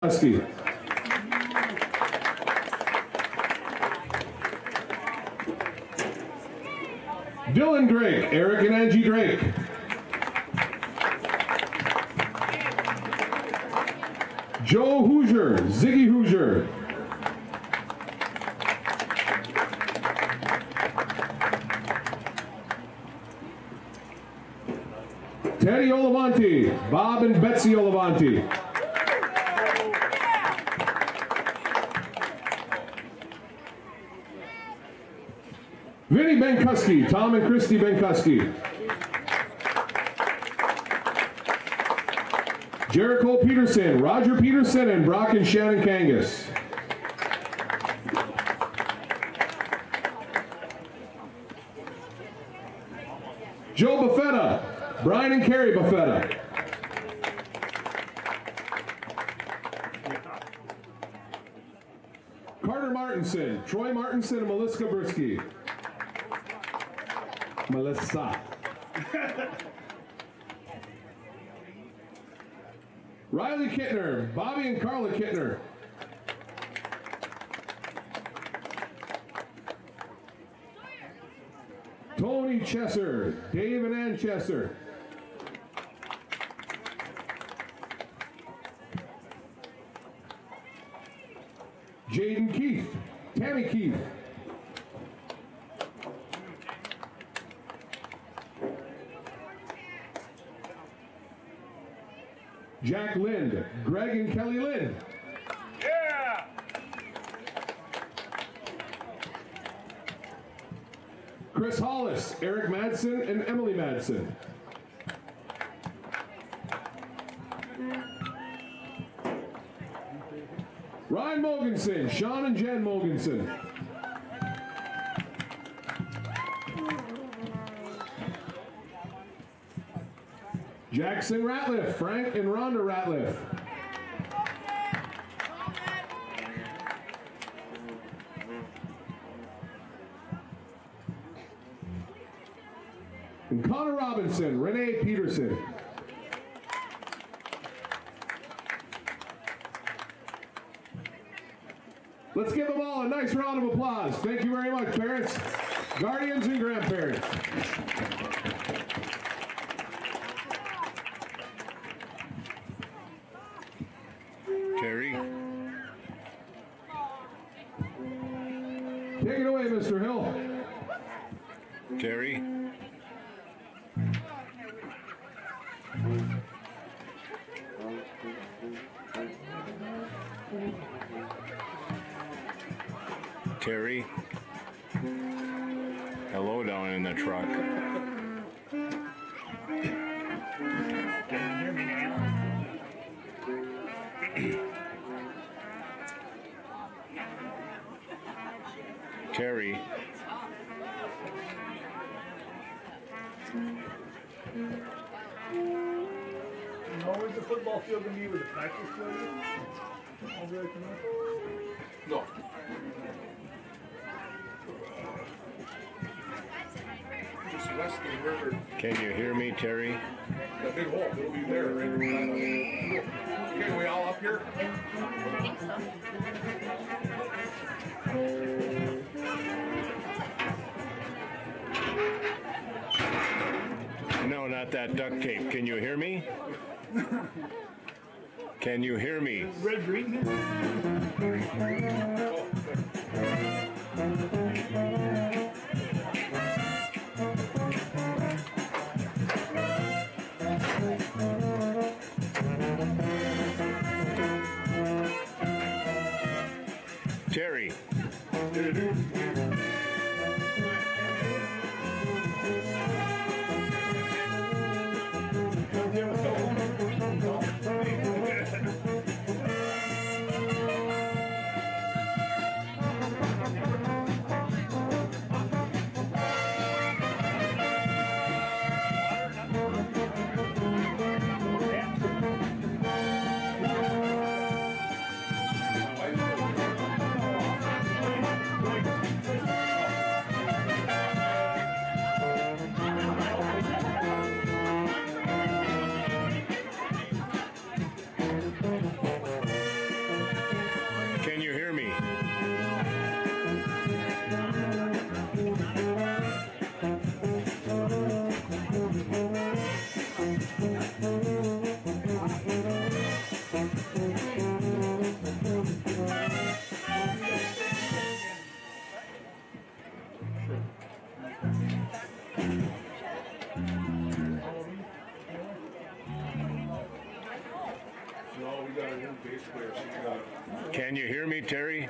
Husky. Dylan Drake, Eric and Angie Drake. Joe Hoosier, Ziggy Hoosier. Teddy Olavanti, Bob and Betsy Olavanti. Vinny Benkuski, Tom and Christy Benkuski. Jericho Peterson, Roger Peterson, and Brock and Shannon Kangas. Joe Buffetta, Brian and Carrie Buffetta. Carter Martinson, Troy Martinson, and Melissa Brisky. Melissa. Riley Kittner, Bobby and Carla Kittner. Tony Chesser, Dave and Ann Chesser. Jaden Keith, Tammy Keith. Jack Lind, Greg and Kelly Lind. Yeah! Chris Hollis, Eric Madsen, and Emily Madsen. Ryan Mogensen, Sean and Jen Mogensen. Jackson Ratliff, Frank and Rhonda Ratliff. And Connor Robinson, Renee Peterson. Let's give them all a nice round of applause. Thank you very much, parents, guardians, and grandparents. Terry. Take it away, Mr. Hill. Terry. Terry. Hello down in the truck. Terry. Where's the football field going to be with the practice field? No. Just west of the river. Can you hear me, Terry? That big hole, it'll be there. Right? Okay, we all up here? I think so. No, not that duct tape. Can you hear me? Can you hear me? Red green. Terry. Can you hear me, Terry?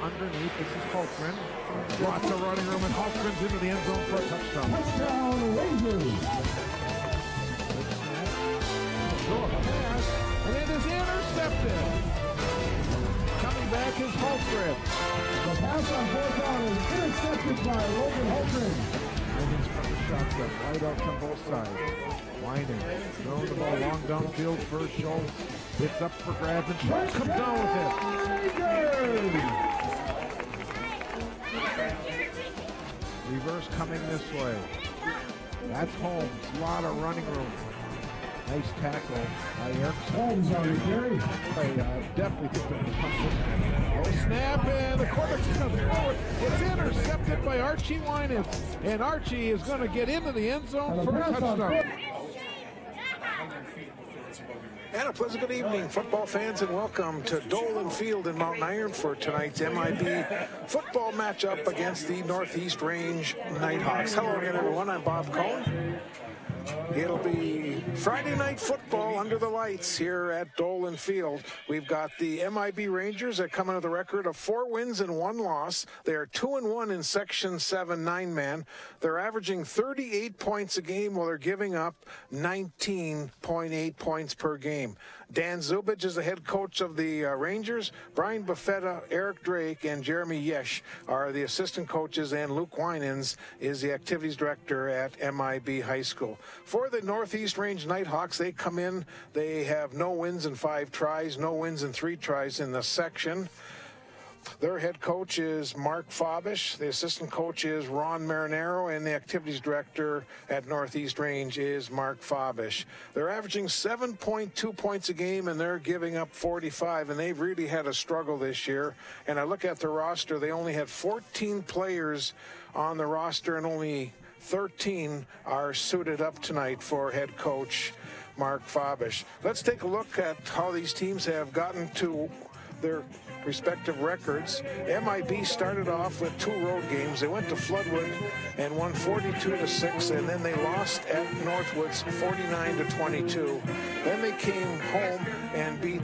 Underneath, this is Holtgren. Lots of running room, and Holtgren's into the end zone for a touchdown. Touchdown, Rangers. Throw a pass, and it is intercepted. Coming back is Holtgren. The pass on fourth down is intercepted by Logan Holtgren. Wiggins from the shotgun, right out from both sides. Winding, throwing the ball long downfield for Schultz. It's up for grabs, and Schultz comes down with it. Reverse coming this way. That's Holmes. A lot of running room. Nice tackle by Erickson. Holmes on the carry. I definitely think that was something. Oh, snap, and the quarterback just comes forward. It's intercepted by Archie Wynitz. And Archie is going to get into the end zone for a touchdown. And a pleasant good evening, football fans, and welcome to Dolan Field in Mount Iron for tonight's MIB football matchup against the Northeast Range Nighthawks. Hello again, everyone. I'm Bob Cohn. It'll be Friday night football under the lights here at Dolan Field. We've got the MIB Rangers that come in with a record of 4 wins and 1 loss. They are 2-1 in Section 7 9-man. They're averaging 38 points a game while they're giving up 19.8 points per game. Dan Zubich is the head coach of the Rangers. Brian Buffetta, Eric Drake, and Jeremy Yesh are the assistant coaches, and Luke Winans is the activities director at MIB High School. For the Northeast Range Nighthawks, they come in, they have no wins in 5 tries, no wins in 3 tries in the section. Their head coach is Mark Fabish, the assistant coach is Ron Marinero, and the activities director at Northeast Range is Mark Fabish. They're averaging 7.2 points a game, and they're giving up 45, and they've really had a struggle this year. And I look at the roster, they only had 14 players on the roster, and only 13 are suited up tonight for head coach Mark Fabish. Let's take a look at how these teams have gotten to their respective records. MIB started off with 2 road games. They went to Floodwood and won 42-6, and then they lost at Northwoods 49-22. Then they came home and beat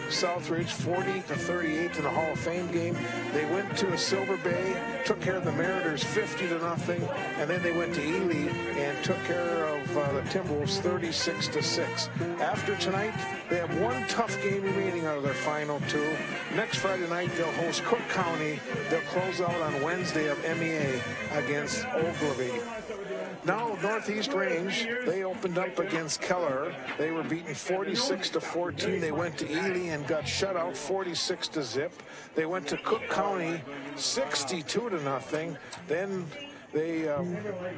Southridge 40-38 in the Hall of Fame game. They went to Silver Bay, took care of the Mariners 50-0, and then they went to Ely and took care of the Timberwolves 36-6. After tonight, They have one tough game remaining out of their final two. Next Friday night, they'll host Cook County. They'll close out on Wednesday of MEA against Ogilvy. Now, Northeast Range, they opened up against Keller. They were beaten 46-14. They went to Ely and got shut out 46-0. They went to Cook County 62-0. Then they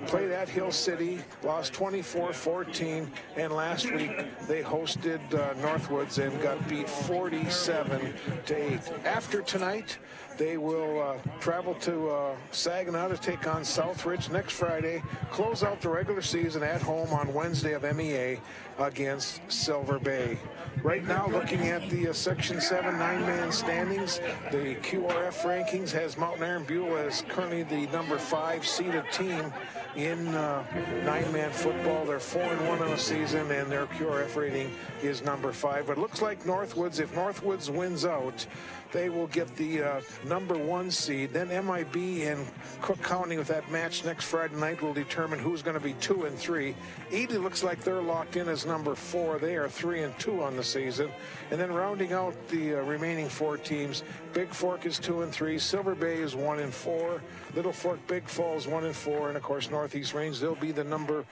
played at Hill City, lost 24-14, and last week they hosted Northwoods and got beat 47-8. After tonight, they will travel to Saginaw to take on Southridge next Friday, close out the regular season at home on Wednesday of MEA against Silver Bay. Right now, looking at the Section 7 9-man standings, the QRF rankings has Mountain Iron Buell as currently the number 5 seeded team in 9-man football. They're 4-1 on the season, and their QRF rating is number 5. But it looks like Northwoods, if Northwoods wins out, they will get the number 1 seed. Then MIB and Cook County with that match next Friday night will determine who's going to be 2 and 3. Ely looks like they're locked in as number 4. They are 3 and 2 on the season. And then rounding out the remaining 4 teams, Big Fork is 2 and 3. Silver Bay is 1 and 4. Little Fork, Big Falls 1 and 4. And of course, Northeast Range, they'll be the number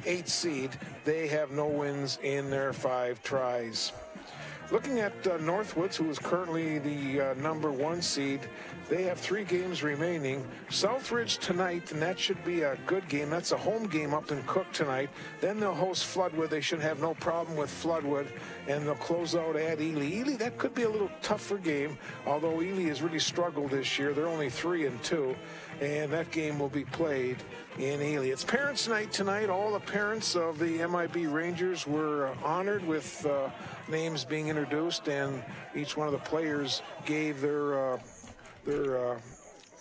8 seed. They have no wins in their 5 tries. Looking at Northwoods, who is currently the number 1 seed, they have 3 games remaining. Southridge tonight, and that should be a good game. That's a home game up in Cook tonight. Then they'll host Floodwood. They should have no problem with Floodwood, and they'll close out at Ely. Ely, that could be a little tougher game, although Ely has really struggled this year. They're only 3 and 2, and that game will be played in Ely. It's Parents' Night tonight. All the parents of the MIB Rangers were honored with names being introduced, and each one of the players gave their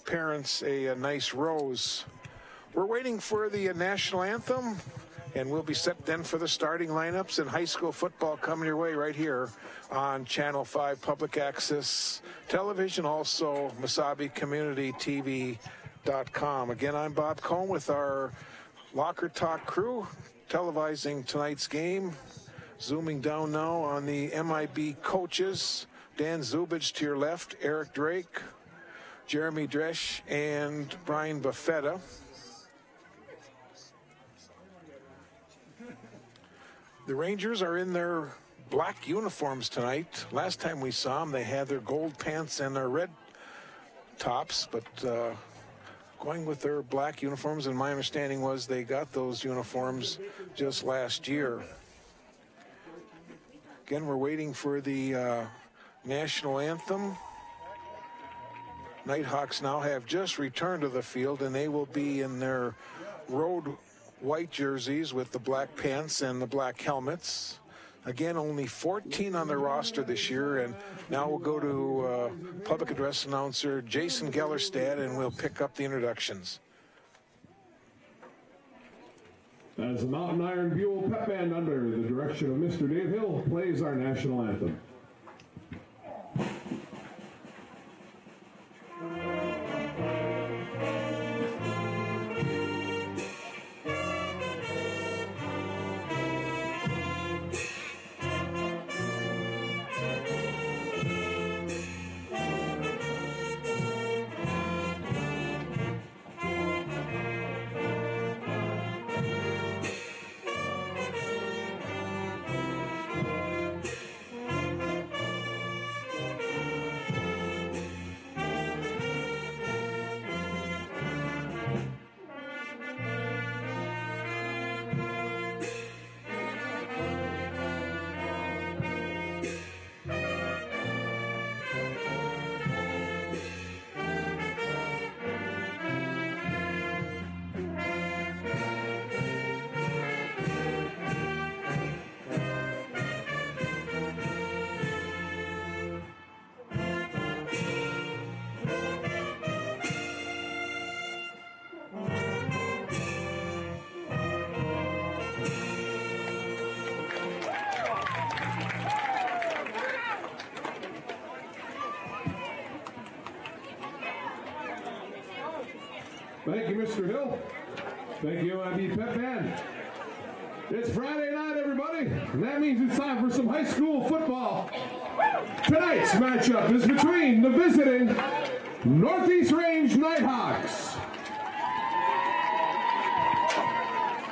parents a nice rose. We're waiting for the national anthem, and we'll be set then for the starting lineups and high school football coming your way right here on Channel 5 Public Access Television, also MasabiCommunityTV.com. Again, I'm Bob Cohn with our Locker Talk crew televising tonight's game. Zooming down now on the MIB coaches. Dan Zubich to your left, Eric Drake, Jeremy Dresch, and Brian Buffetta. The Rangers are in their black uniforms tonight. Last time we saw them, they had their gold pants and their red tops, but going with their black uniforms, and my understanding was they got those uniforms just last year. Again, we're waiting for the national anthem. Nighthawks now have just returned to the field, and they will be in their road white jerseys with the black pants and the black helmets. Again, only 14 on their roster this year, and now we'll go to public address announcer Jason Gellerstad, and we'll pick up the introductions. As the Mountain Iron Buell Pep Band, under the direction of Mr. Dave Hill, plays our national anthem. Thank you, Mr. Hill. Thank you, MIB Pep Band. It's Friday night, everybody. everybody. And that means it's time for some high school football. Tonight's matchup is between the visiting Northeast Range Nighthawks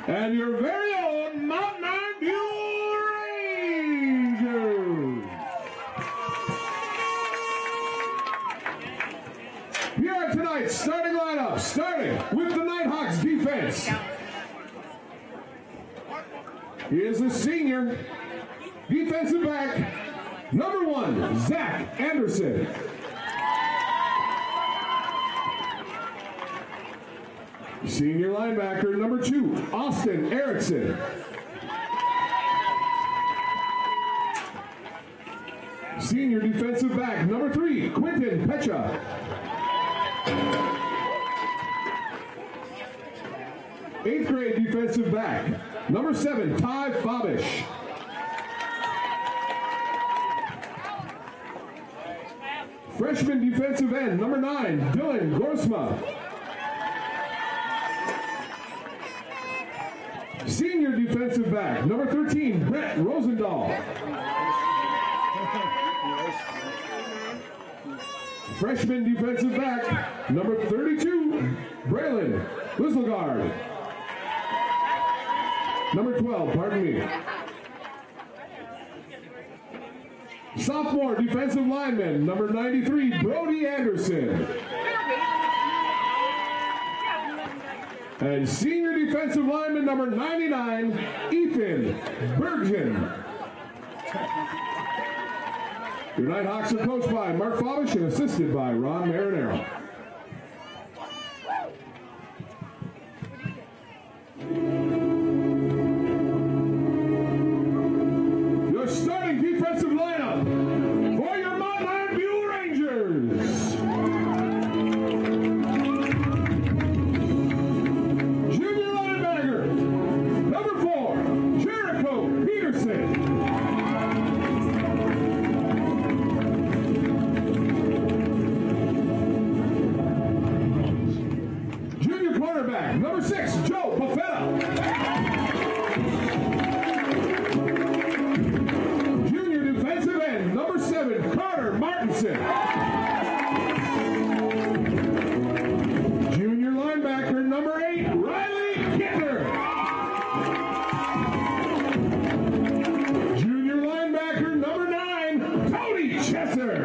and your very own Mountain Iron Buell Rangers. Here are tonight's starting lineup, starting with the Nighthawks defense. He is a senior defensive back, number 1, Zach Anderson. Senior linebacker, number 2, Austin Erickson. Senior defensive back, number 3, Quentin Pecha. Eighth grade defensive back, number 7, Ty Fabish. Freshman defensive end, number 9, Dylan Gorsma. Senior defensive back, number 13, Brett Rosendahl. Freshman defensive back, number 32, Braylon Wisselgard. Number 12, pardon me. Sophomore defensive lineman, number 93, Brody Anderson. And senior defensive lineman, number 99, Ethan Bergen. Your Nighthawks are coached by Mark Fabish and assisted by Ron Marinero. Your starting defensive lineup for your Mountain Iron Buell Rangers. Junior linebacker, number 4, Jericho Peterson. Junior cornerback, number 6, Joe Buffetta. Number 7, Carter Martinson. Junior linebacker, number 8, Riley Kittner. Junior linebacker, number 9, Tony Chesser.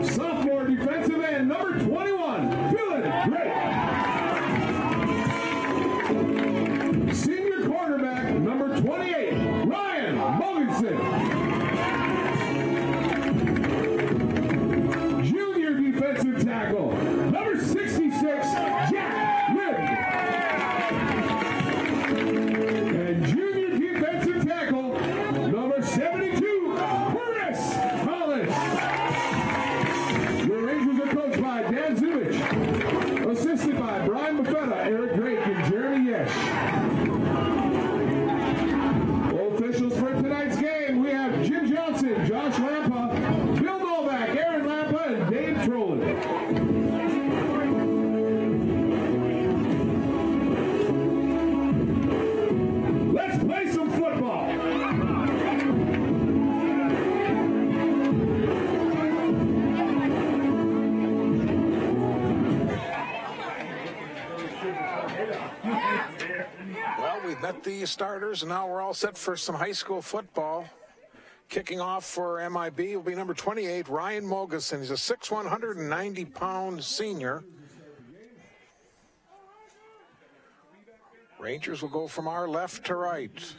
Sophomore defensive end, number 21, Dylan Drake. Senior quarterback, number 28, Ryan Mogensen. Junior defensive tackle, number 66, Jack Libb. And junior defensive tackle, number 72, Chris Hollis. Your Rangers are coached by Dan Zubich, assisted by Brian Buffetta, Eric Drake, and Jeremy Yesh. Officials for tonight's game, we have Jim Johnson, Josh Lampa, Bill Novak, Aaron Lampa, and Dave Trollen. Let's play some football. Well, we've met the starters, and now we're all set for some high school football. Kicking off for MIB will be number 28, Ryan Mogensen. He's a 6'1", 190-pound senior. Rangers will go from our left to right.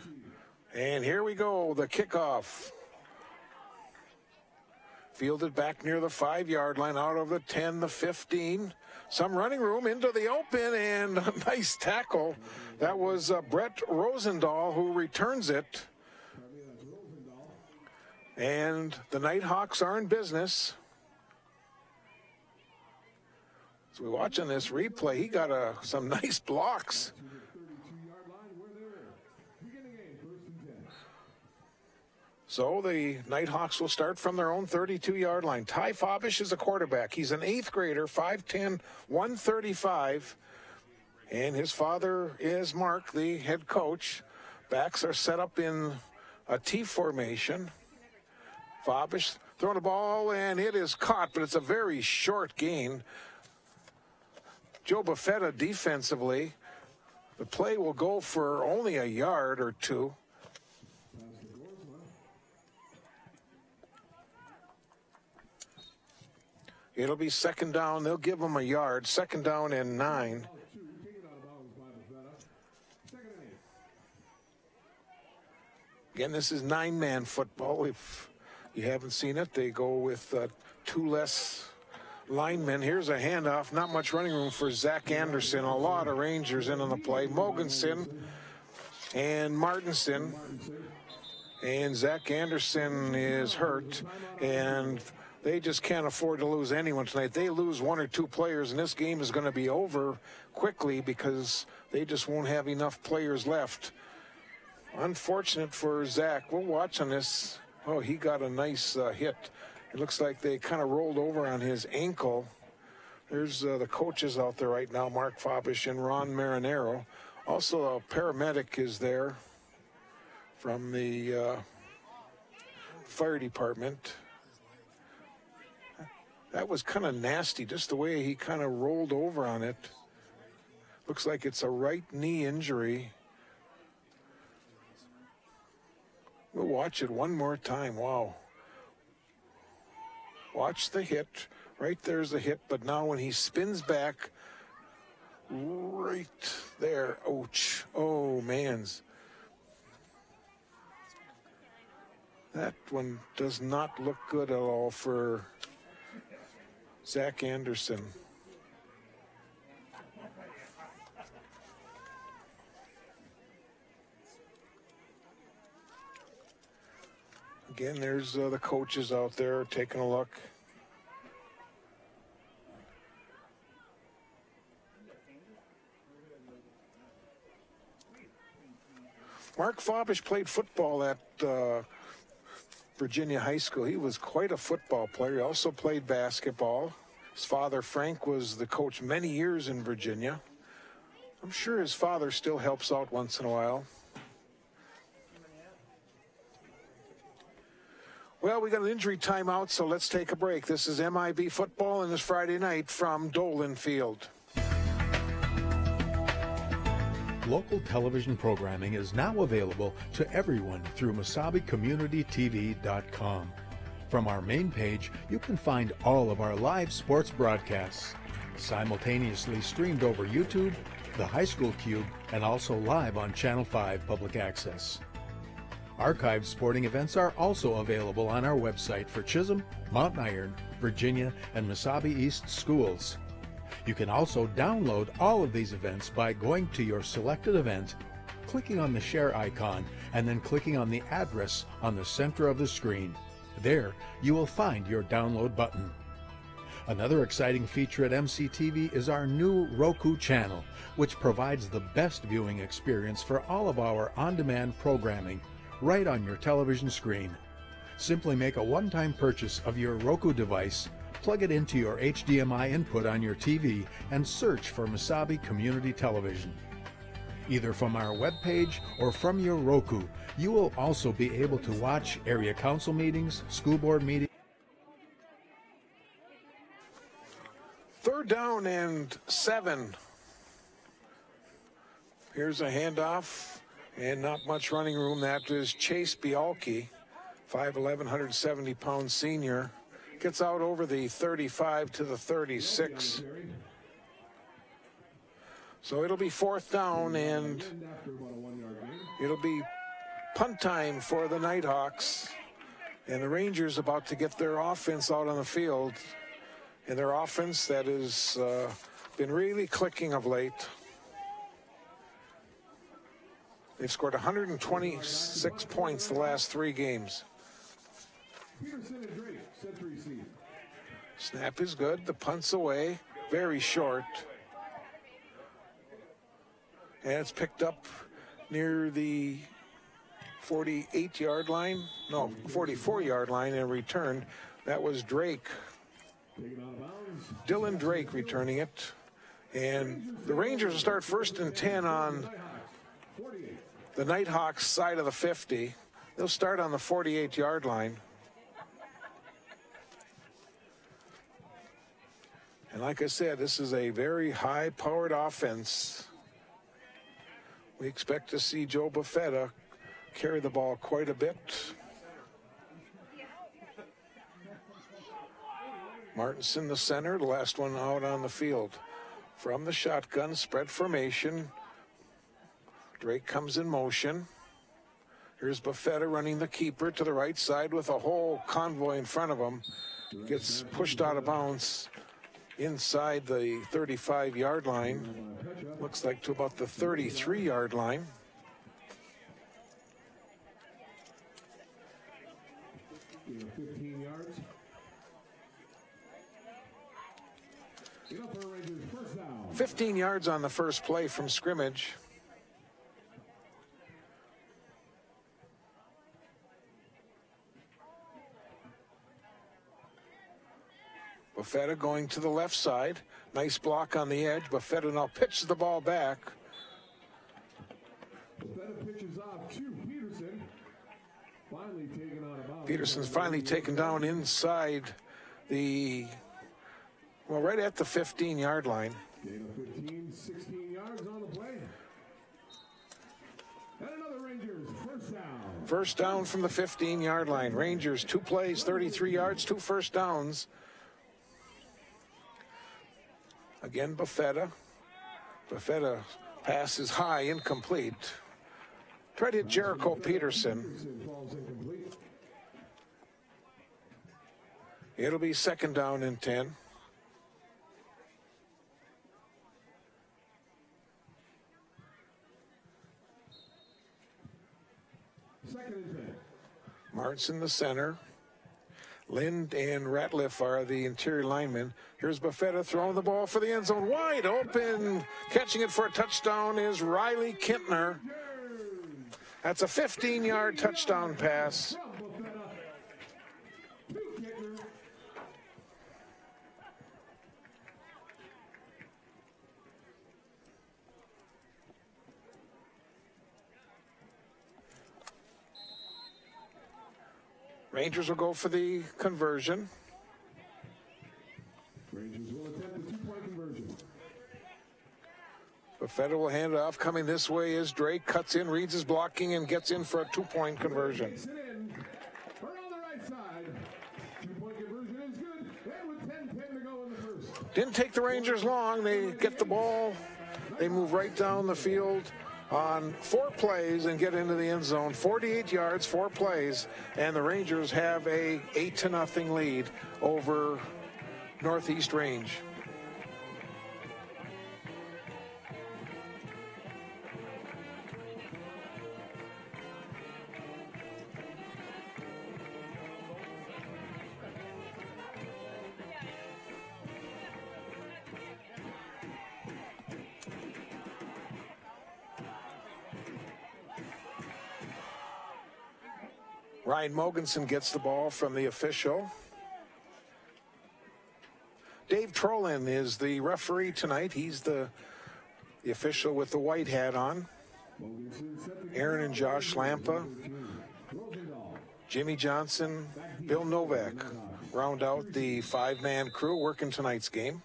And here we go, the kickoff. Fielded back near the 5-yard line, out of the 10, the 15. Some running room into the open, and a nice tackle. That was Brett Rosendahl who returns it. And the Nighthawks are in business. As we're watching this replay, he got some nice blocks. So the Nighthawks will start from their own 32-yard line. Ty Fabish is a quarterback. He's an 8th grader, 5'10", 135. And his father is Mark, the head coach. Backs are set up in a T formation. Fabish throwing the ball, and it is caught, but it's a very short gain. Joe Buffetta defensively. The play will go for only a yard or two. It'll be second down. They'll give them a yard. Second down and 9. Again, this is 9-man football. If you haven't seen it, they go with 2 less linemen. Here's a handoff. Not much running room for Zach Anderson. A lot of Rangers in on the play. Mogensen and Martinson. And Zach Anderson is hurt. And they just can't afford to lose anyone tonight. They lose 1 or 2 players, and this game is going to be over quickly because they just won't have enough players left. Unfortunate for Zach. We'll watch on this. Oh, he got a nice hit. It looks like they kind of rolled over on his ankle. There's the coaches out there right now, Mark Fabish and Ron Marinero. Also, a paramedic is there from the fire department. That was kind of nasty, just the way he kind of rolled over on it. Looks like it's a right knee injury. We'll watch it one more time. Wow. Watch the hit. Right there's the hit, but now when he spins back, right there, ouch. Oh, mans. That one does not look good at all for Zach Anderson. Again, there's the coaches out there taking a look. Mark Fabish played football at Virginia High School. He was quite a football player. He also played basketball. His father, Frank, was the coach many years in Virginia. I'm sure his father still helps out once in a while. Well, we got an injury timeout, so let's take a break. This is MIB football on this Friday night from Dolan Field. Local television programming is now available to everyone through MissabicCommunityTV.com. From our main page, you can find all of our live sports broadcasts, simultaneously streamed over YouTube, the High School Cube, and also live on Channel 5 Public Access. Archived sporting events are also available on our website for Chisholm, Mount Iron, Virginia, and Mesabi East schools. You can also download all of these events by going to your selected event, clicking on the share icon, and then clicking on the address on the center of the screen. There, you will find your download button. Another exciting feature at MCTV is our new Roku channel, which provides the best viewing experience for all of our on-demand programming right on your television screen. Simply make a one-time purchase of your Roku device, plug it into your HDMI input on your TV, and search for Mesabi Community Television. Either from our webpage or from your Roku, you will also be able to watch area council meetings, school board meetings. Third down and 7. Here's a handoff. And not much running room. That is Chase Bialke, 5'11", 170-pound senior. Gets out over the 35 to the 36. So it'll be fourth down, and it'll be punt time for the Nighthawks. And the Rangers about to get their offense out on the field. And their offense that has been really clicking of late. They've scored 126 points the last 3 games. Snap is good. The punt's away. Very short. And it's picked up near the 48-yard line. No, 44-yard line and returned. That was Drake. Dylan Drake returning it. And the Rangers will start 1st and 10 on the Nighthawks side of the 50. They'll start on the 48-yard line. And like I said, this is a very high-powered offense. We expect to see Joe Buffetta carry the ball quite a bit. Martinson, the center, the last one out on the field. From the shotgun, spread formation. Drake comes in motion. Here's Buffetta running the keeper to the right side with a whole convoy in front of him. Gets pushed out of bounds inside the 35-yard line. Looks like to about the 33-yard line. 15 yards. 15 yards on the first play from scrimmage. Buffetta going to the left side. Nice block on the edge. Buffetta now pitches the ball back. Buffetta pitches off to Peterson. Finally taken out of bounds. Peterson's finally taken down inside the, well, right at the 15-yard line. Gain of 15, 16 yards on the play. And another Rangers first down. First down from the 15-yard line. Rangers, 2 plays, 33 yards, 2 first downs. Again, Buffetta. Buffetta pass is high, incomplete. Tried to hit Jericho Peterson. It'll be 2nd down and 10. Martinson, the center. Lind and Ratliff are the interior linemen. Here's Buffetta throwing the ball for the end zone. Wide open. Catching it for a touchdown is Riley Kintner. That's a 15-yard touchdown pass. Rangers will go for the conversion. Rangers will attempt the 2-point conversion. Buffetta will hand it off. Coming this way is Drake. Cuts in, reads his blocking, and gets in for a 2-point conversion. We're on the right side. 2-point conversion is good. And with 10-10 to go in the first. Didn't take the Rangers long. They get the ball. They move right down the field on 4 plays and get into the end zone. 48 yards, 4 plays, and the Rangers have a 8-0 lead over Northeast Range. Ryan Mogensen gets the ball from the official. Dave Trolin is the referee tonight. He's the official with the white hat on. Aaron and Josh Lampa, Jimmy Johnson, Bill Novak round out the 5-man crew working tonight's game.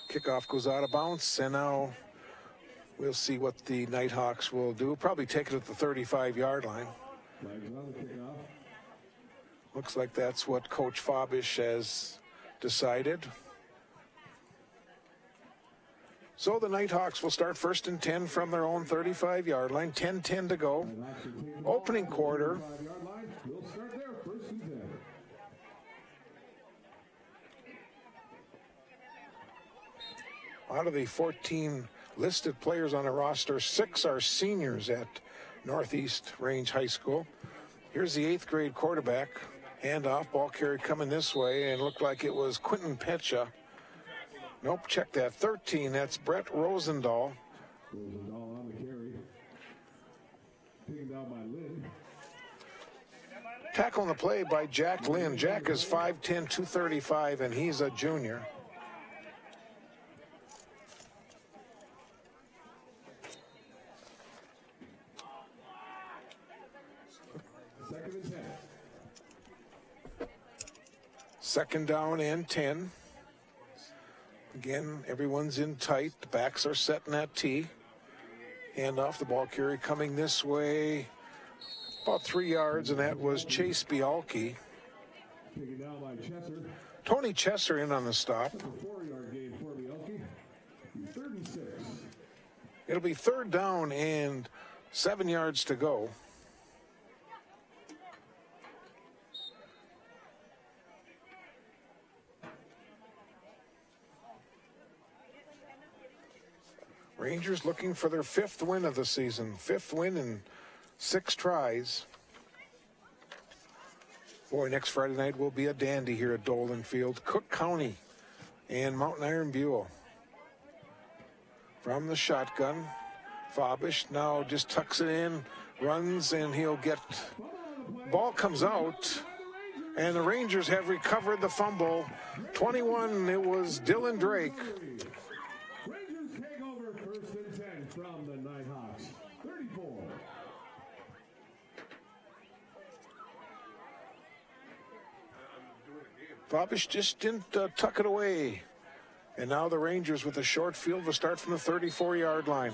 Kickoff goes out of bounds, and now we'll see what the Nighthawks will do. Probably take it at the 35-yard line. Looks like that's what Coach Fabish has decided. So the Nighthawks will start 1st and 10 from their own 35-yard line. 10-10 to go. Opening quarter. We'll start there, 1st and 10. Out of the 14 listed players on the roster, 6 are seniors at Northeast Range High School. Here's the 8th grade quarterback. Handoff, ball carry coming this way, and looked like it was Quentin Pecha. Nope, check that. 13, that's Brett Rosendahl. Rosendahl on the carry. Taken down by Lynn. Tackle on the play by Jack Lynn. Jack is 5'10", 235, and he's a junior. Second down and 10. Again, everyone's in tight. The backs are set in that T. Hand off, the ball carrier coming this way. About 3 yards, and that was Chase Bialke. Tony Chesser in on the stop. It'll be third down and 7 yards to go. Rangers looking for their 5th win of the season. 5th win in 6 tries. Boy, next Friday night will be a dandy here at Dolan Field. Cook County and Mountain Iron Buell. From the shotgun, Fabish now just tucks it in, runs, and he'll get... Ball comes out, and the Rangers have recovered the fumble. 21, it was Dylan Drake. From the Nighthawks, 34. Fabish just didn't tuck it away. And now the Rangers with a short field will start from the 34-yard line.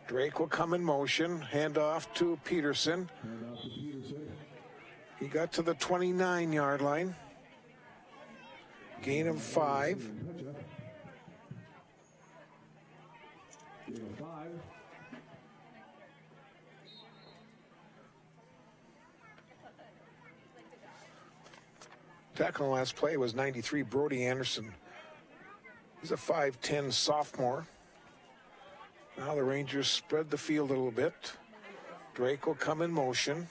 Drake will come in motion. Hand off to Peterson. He got to the 29-yard line. Gain of 5. Tackle on the last play was 93, Brody Anderson. He's a 5'10" sophomore. Now the Rangers spread the field a little bit. Drake will come in motion.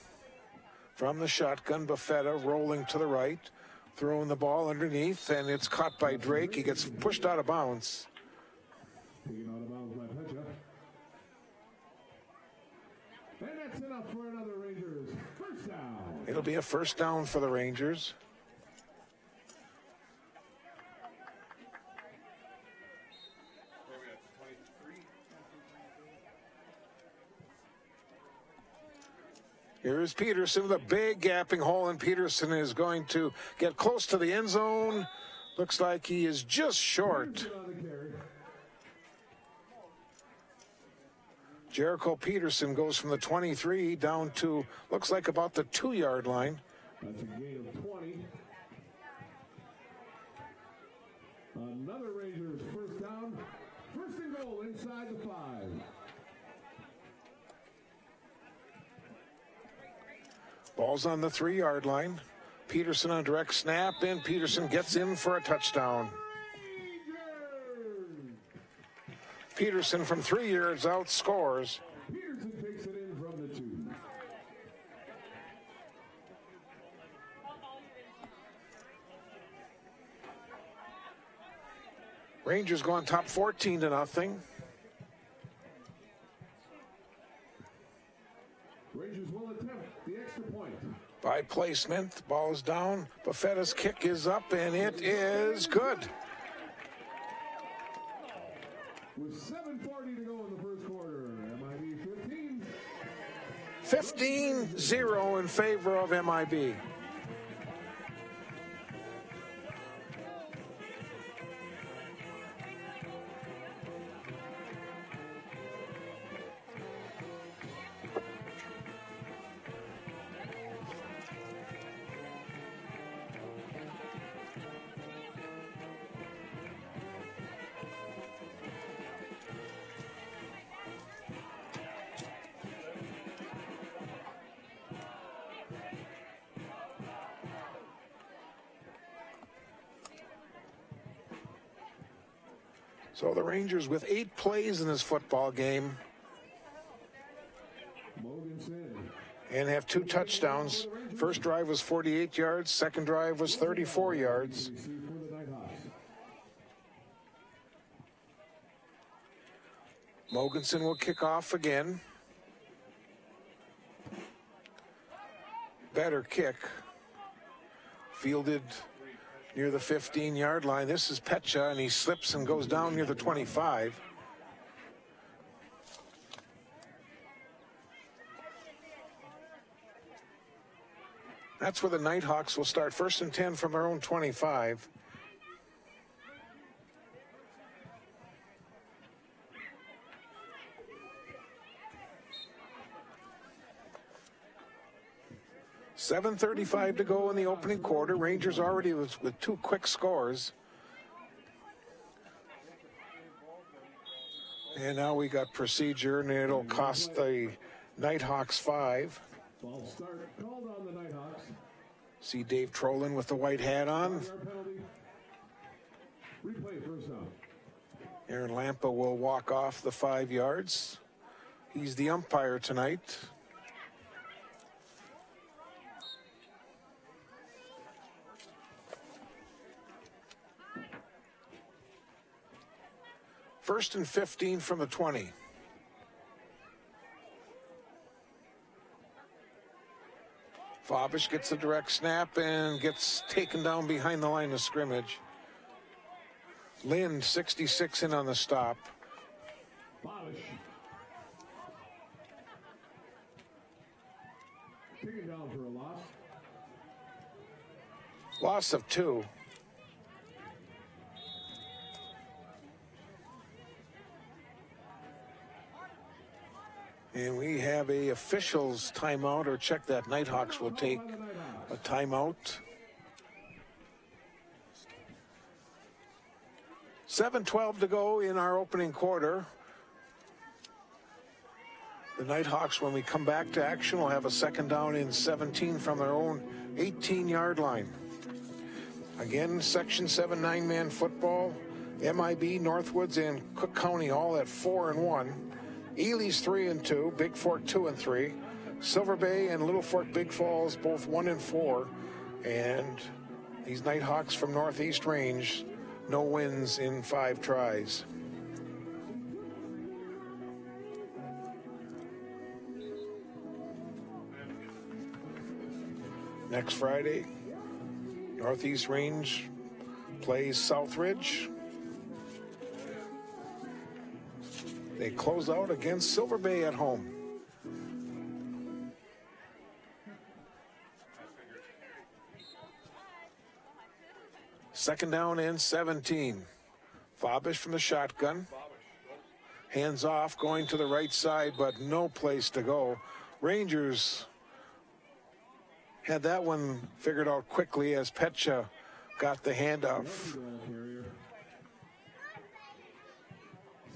From the shotgun, Buffetta rolling to the right. Throwing the ball underneath, and it's caught by Drake. He gets pushed out of bounds. Taken out of bounds by Pecha. And that's enough for another Rangers first down. It'll be a first down for the Rangers. Here's Peterson with a big gapping hole, and Peterson is going to get close to the end zone. Looks like he is just short. Jericho Peterson goes from the 23 down to, looks like about the 2-yard line. That's a gain of 20. Another Rangers first down. First and goal inside the 5. Ball's on the 3-yard line. Peterson on direct snap, and Peterson gets in for a touchdown. Peterson from 3 yards out scores. Peterson takes it in from the 2. Rangers go on top 14-0. Rangers will attempt the extra point. By placement, the ball is down. Buffetta's kick is up, and it is good. With 7:40 to go in the first quarter, MIB 15. 15-0 in favor of MIB. So the Rangers with 8 plays in this football game and have 2 touchdowns. First drive was 48 yards. Second drive was 34 yards. Mogensen will kick off again. better kick. Fielded near the 15-yard line. This is Petcha, and he slips and goes down near the 25. That's where the Nighthawks will start. 1st and 10 from their own 25. .7:35 to go in the opening quarter. Rangers already with 2 quick scores. And now we got procedure, and it'll cost the Nighthawks 5. Ball start called on the Nighthawks. See Dave Trolin with the white hat on. Replay first down. Aaron Lampa will walk off the 5 yards. He's the umpire tonight. First and 15 from the 20. Fabish gets a direct snap and gets taken down behind the line of scrimmage. Lind, 66, in on the stop. Fabish. Taken down for a loss. Loss of 2. And we have a officials timeout, or check that. Nighthawks will take a timeout. 7:12 to go in our opening quarter. The Nighthawks, when we come back to action, will have a 2nd down and 17 from their own 18-yard line. Again, Section 7 9-man football. MIB, Northwoods, and Cook County all at 4-1. Ely's 3-2, Big Fork 2-3, Silver Bay and Little Fork Big Falls both 1-4, and these Nighthawks from Northeast Range, no wins in 5 tries. Next Friday, Northeast Range plays Southridge. They close out against Silver Bay at home. Second down and 17. Fabish from the shotgun. Hands off, going to the right side, but no place to go. Rangers had that one figured out quickly as Petcha got the handoff.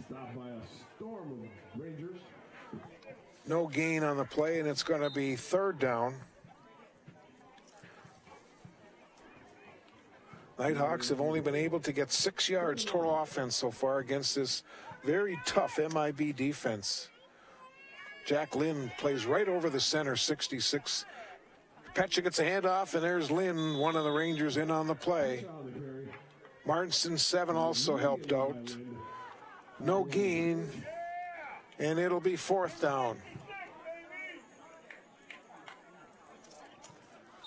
Stopped by a storm of Rangers. No gain on the play, and it's going to be 3rd down. Nighthawks have only been able to get 6 yards total offense so far against this very tough MIB defense. Jack Lynn plays right over the center, 66. Petcha gets a handoff, and there's Lynn, one of the Rangers, in on the play. Martinson, 7, also helped out. No gain, and it'll be 4th down.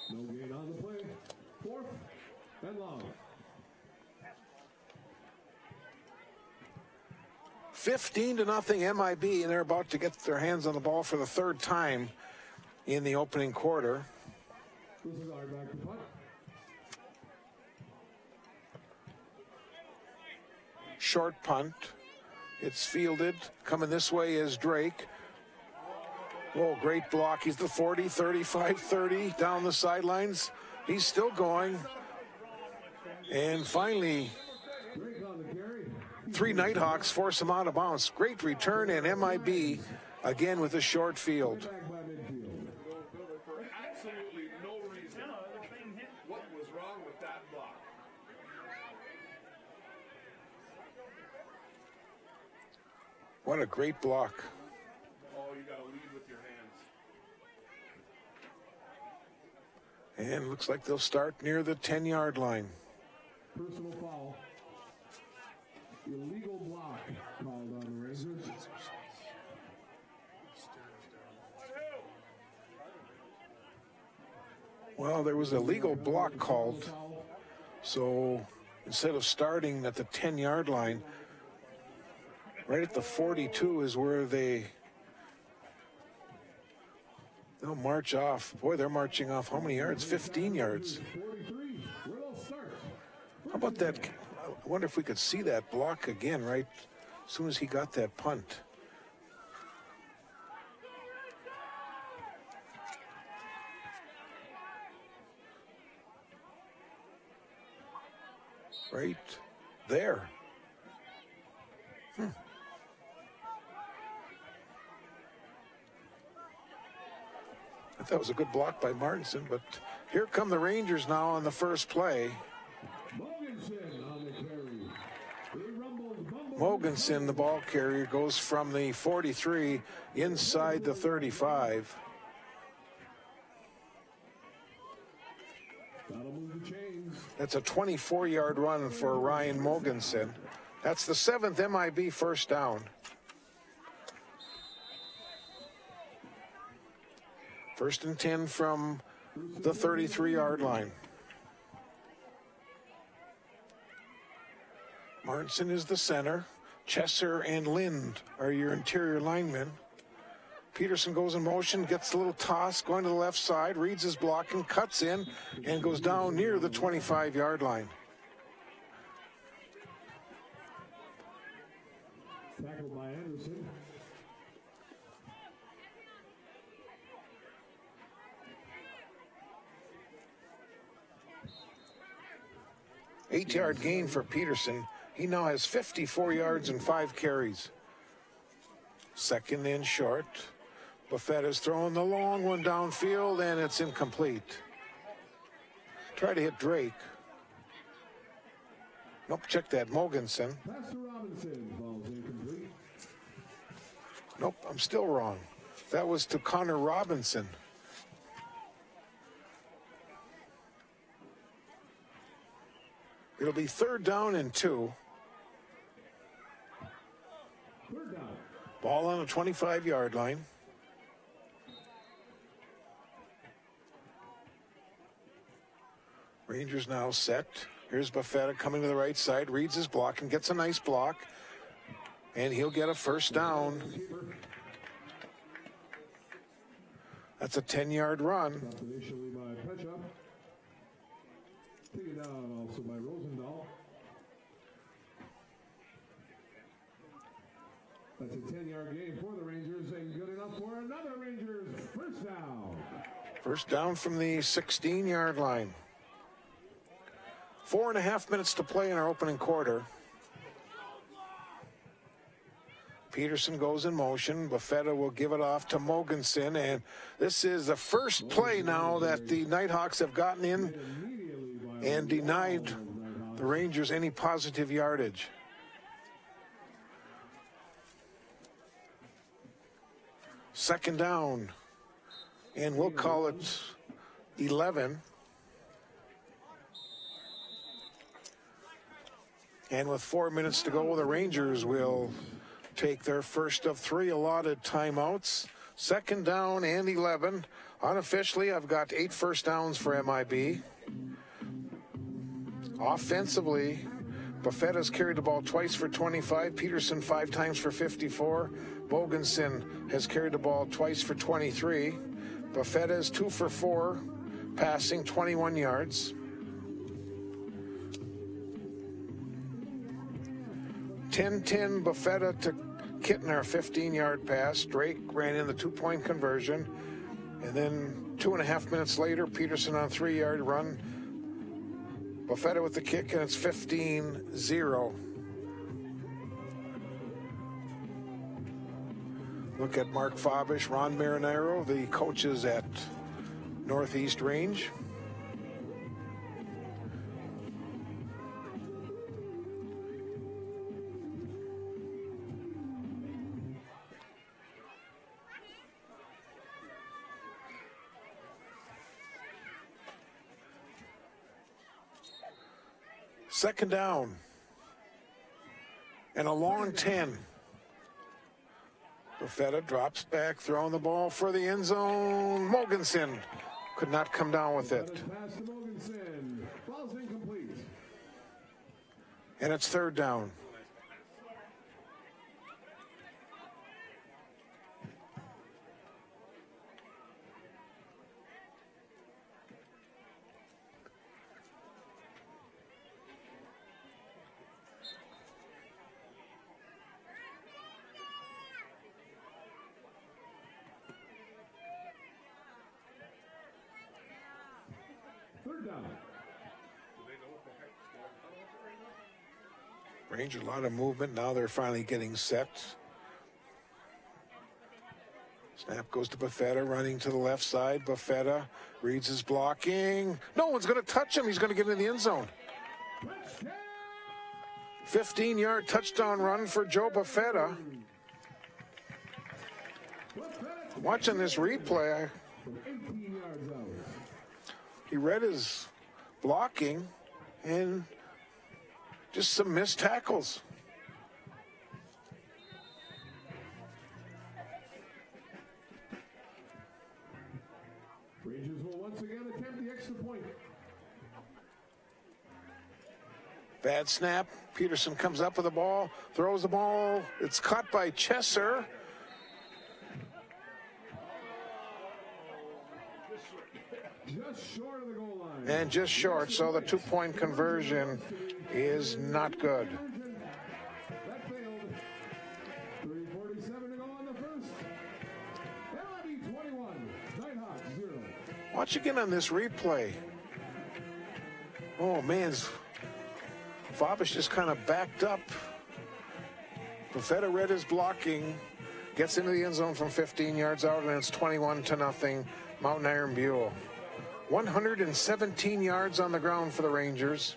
No gain on the play. 4th and long. 15-0 MIB, and they're about to get their hands on the ball for the 3rd time in the opening quarter. This is our back to punt. Short punt. It's fielded. Coming this way is Drake. Oh, great block. He's the 40, 35, 30 down the sidelines. He's still going. And finally, 3 Nighthawks force him out of bounds. Great return, and MIB again with a short field. Absolutely no reason. What was wrong with that block? What a great block. Oh, you got to lead with your hands. And looks like they'll start near the 10-yard line. Personal foul. Illegal block called on the Rangers. Well, there was a legal block called, so instead of starting at the 10-yard line, right at the 42 is where they'll march off. Boy, they're marching off how many yards? 15 yards. How about that? I wonder if we could see that block again right as soon as he got that punt. Right there. I thought it was a good block by Martinson, but here come the Rangers now on the first play. Mogensen, the ball carrier, goes from the 43 inside the 35. That's a 24-yard run for Ryan Mogensen. That's the 7th MIB first down. First and 10 from the 33-yard line. Martinson is the center. Chesser and Lind are your interior linemen. Peterson goes in motion, gets a little toss, going to the left side, reads his block and cuts in and goes down near the 25-yard line. Tackled by Anderson. Eight-yard gain for Peterson. He now has 54 yards and 5 carries. Second and short. Buffetta's throwing the long one downfield, and it's incomplete. Try to hit Drake. Nope, check that. Mogensen. Pastor Robinson falls incomplete. Nope, I'm still wrong. That was to Connor Robinson. It'll be 3rd down and 2. Third down. Ball on the 25-yard line. Rangers now set. Here's Buffetta coming to the right side, reads his block and gets a nice block. And he'll get a first down. That's a 10-yard run. Initially by Petchup. Taken down also by Rosendahl. That's a 10-yard gain for the Rangers and good enough for another Rangers first down. First down from the 16-yard line. 4.5 minutes to play in our opening quarter. Peterson goes in motion. Buffetta will give it off to Mogensen, and this is the first play now that the Nighthawks have gotten in and denied the Rangers any positive yardage. Second down, and we'll call it 11. And with 4 minutes to go, the Rangers will take their first of 3 allotted timeouts. Second down and 11. Unofficially, I've got 8 first downs for MIB. Offensively, Buffetta's carried the ball twice for 25. Peterson 5 times for 54. Mogensen has carried the ball twice for 23. Buffetta is 2 for 4, passing 21 yards. 10-10 Buffetta to Kittner, 15-yard pass. Drake ran in the 2-point conversion. And then 2.5 minutes later, Peterson on a 3-yard run. Buffetta with the kick, and it's 15-0. Look at Mark Fabish, Ron Marinaro, the coaches at Northeast Range. Second down and a long 10. Buffetta drops back, throwing the ball for the end zone. Mogensen could not come down with it. Pass to Mogensen. Ball's incomplete. And it's third down. Third down. Rangers, a lot of movement. Now they're finally getting set. Snap goes to Buffetta, running to the left side. Buffetta reads his blocking. No one's going to touch him. He's going to get in the end zone. 15-yard touchdown run for Joe Buffetta. Watching this replay, he read his blocking and just some missed tackles. Rangers will once again attempt the extra point. Bad snap. Peterson comes up with the ball, throws the ball. It's caught by Chesser. Just short of the goal line. And just short, so the two-point conversion is not good. That failed. 3:47 to go on the first. MIB 21, Nighthawks 0. Watch again on this replay. Oh, man. Fabish just kind of backed up. Buffetta read his blocking, gets into the end zone from 15 yards out, and it's 21-0, Mountain Iron Buell. 117 yards on the ground for the Rangers.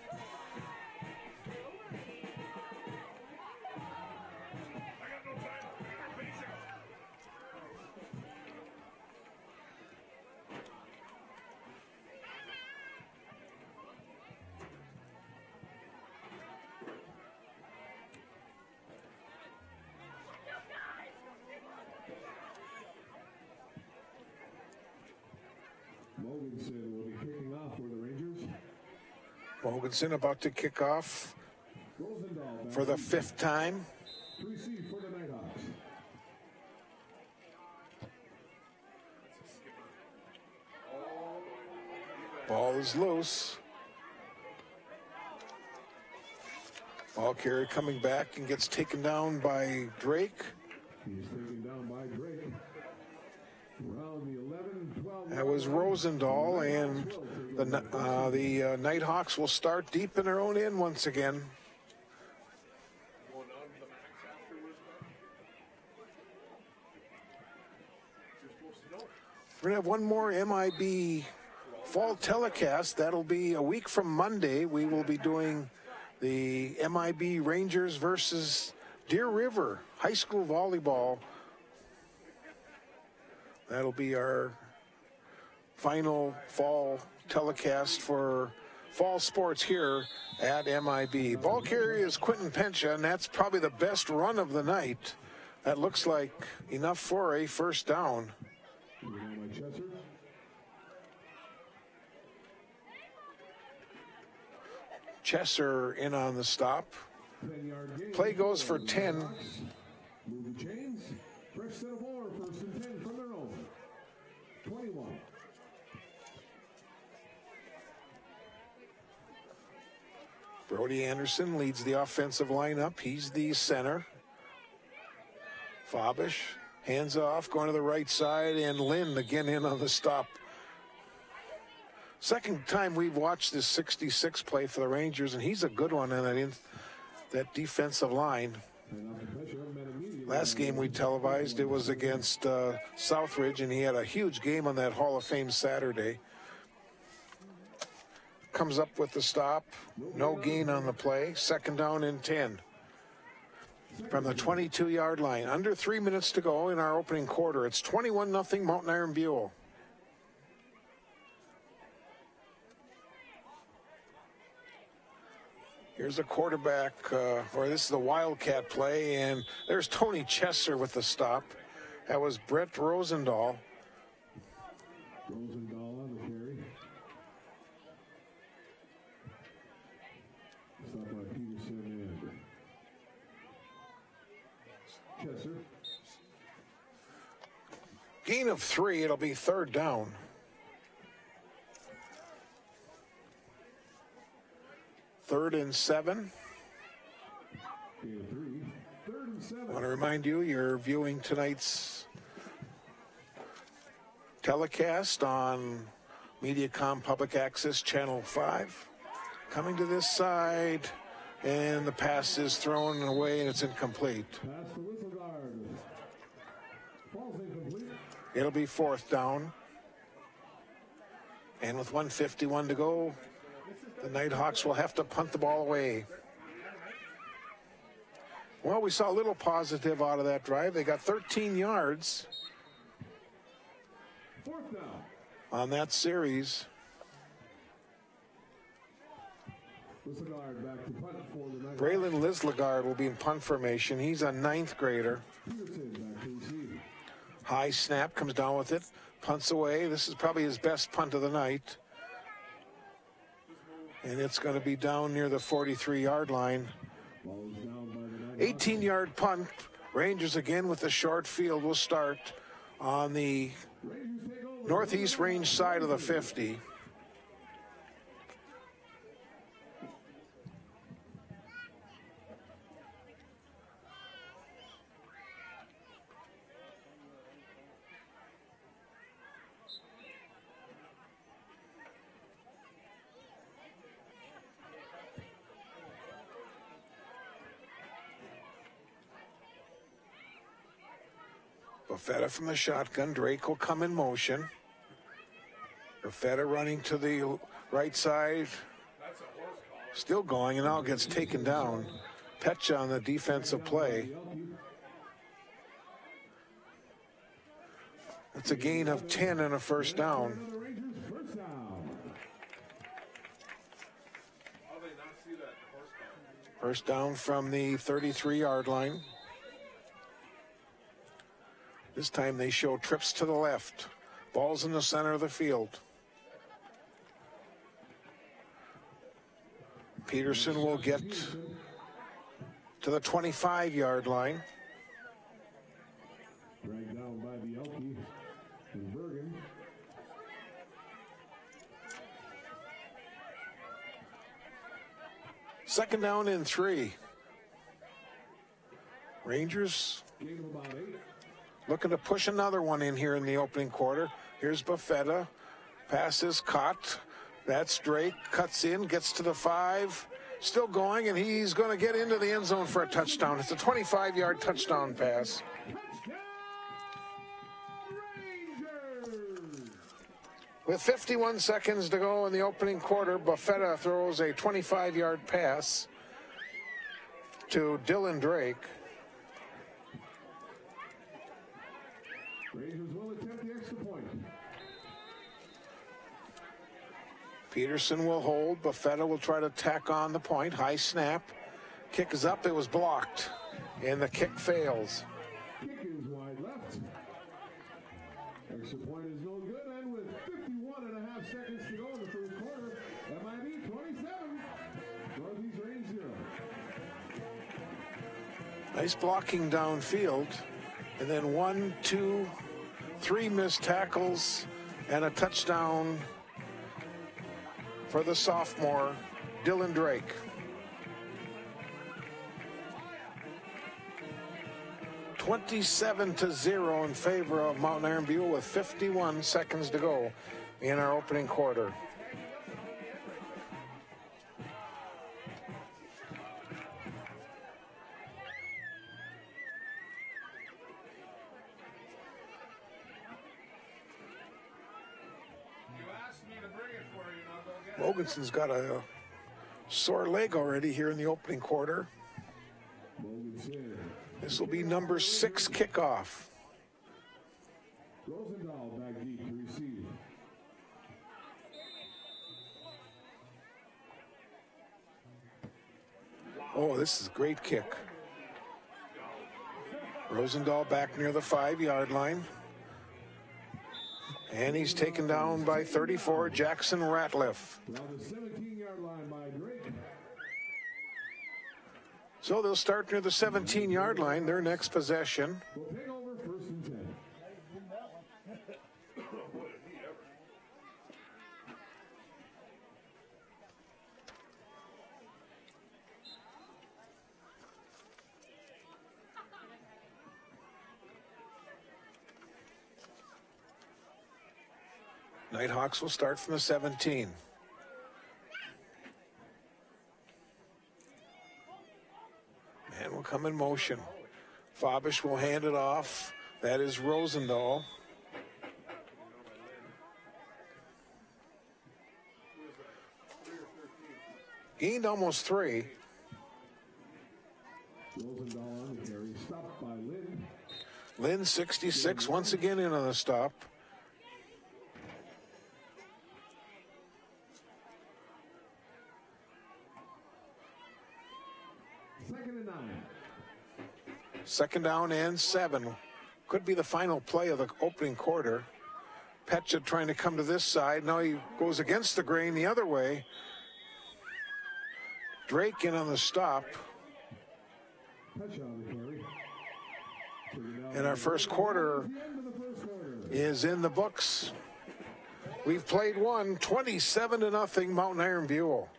Mogensen will be kicking off for the Rangers. Mogensen about to kick off Rosendahl for the 5th time. to receive for the Nighthawks. Ball is loose. Ball carrier coming back and gets taken down by Drake. He's taken down by Drake. Around the 11-12. That was Rosendahl, and the Nighthawks will start deep in their own end once again. We're going to have one more MIB fall telecast. That'll be a week from Monday. We will be doing the MIB Rangers versus Deer River High School Volleyball. That'll be our final fall telecast for fall sports here at MIB. Ball carrier is Quentin Pencha, and that's probably the best run of the night. That looks like enough for a first down. Chesser in on the stop. Play goes for 10. Move the chains. Fresh set of 4, 1st and 10 from their own. 21. Brody Anderson leads the offensive lineup. He's the center. Fabish, hands off, going to the right side, and Lynn again in on the stop. Second time we've watched this 66 play for the Rangers, and he's a good one in that defensive line. Last game we televised, it was against Southridge, and he had a huge game on that Hall of Fame Saturday. Comes up with the stop, no gain on the play, 2nd down and 10. From the 22-yard line, under 3 minutes to go in our opening quarter. It's 21-0 Mountain Iron Buell. Here's a quarterback, or this is the Wildcat play, and there's Tony Chesser with the stop. That was Brett Rosendahl. Rosendahl on the Gain of 3, it'll be 3rd down. Third and 7. I want to remind you, you're viewing tonight's telecast on Mediacom Public Access Channel 5. Coming to this side, and the pass is thrown away and it's incomplete. It'll be 4th down. And with 1:51 to go, the Nighthawks will have to punt the ball away. Well, we saw a little positive out of that drive. They got 13 yards on that series. Braylon Lislegard will be in punt formation. He's a 9th grader. High snap, comes down with it, punts away. This is probably his best punt of the night. And it's going to be down near the 43-yard line. 18-yard punt. Rangers again with the short field will start on the northeast range side of the 50. Buffetta from the shotgun. Drake will come in motion. Buffetta running to the right side. Still going, and now gets taken down. Petcha on the defensive play. It's a gain of 10 and a 1st down. First down from the 33-yard line. This time they show trips to the left. Ball's in the center of the field. Peterson will get to the 25-yard line. Dragged down by the Elkie and Bergen. Second down and 3. Rangers looking to push another one in here in the opening quarter. Here's Buffetta. Pass is caught. That's Drake. Cuts in, gets to the 5. Still going, and he's going to get into the end zone for a touchdown. It's a 25-yard touchdown pass. With 51 seconds to go in the opening quarter, Buffetta throws a 25-yard pass to Dylan Drake. Rangers will attempt the extra point. Peterson will hold. Buffetta will try to tack on the point. High snap. Kick is up. It was blocked. And the kick fails. Kick is wide left. Extra point is no good. And with 51.5 seconds to go in the first quarter, MIB 27, Northeast Range 0. Nice blocking downfield. And then 1, 2, 3 missed tackles and a touchdown for the sophomore, Dylan Drake. (27-0) in favor of Mount Iron Buell with 51 seconds to go in our opening quarter. Mogensen's got a sore leg already here in the opening quarter. This will be number 6 kickoff. Rosendahl back deep to receive. Oh, this is a great kick. Rosendahl back near the 5-yard line. And he's taken down by 34, Jackson Ratliff. Now the 17-yard line by Drake. So they'll start near the 17-yard line, their next possession. We'll take over 1st and 10. Nighthawks will start from the 17. Man will come in motion. Fabish will hand it off. That is Rosendahl. Gained almost 3. Rosendahl on the carry, stopped by Lynn. Lynn, 66, once again in on the stop. Second and 9. Second down and 7. Could be the final play of the opening quarter. Petcha trying to come to this side. Now he goes against the grain the other way. Drake in on the stop. Touch on the carry. And our first quarter is in the books. We've played one, 27-0, Mountain Iron Buell.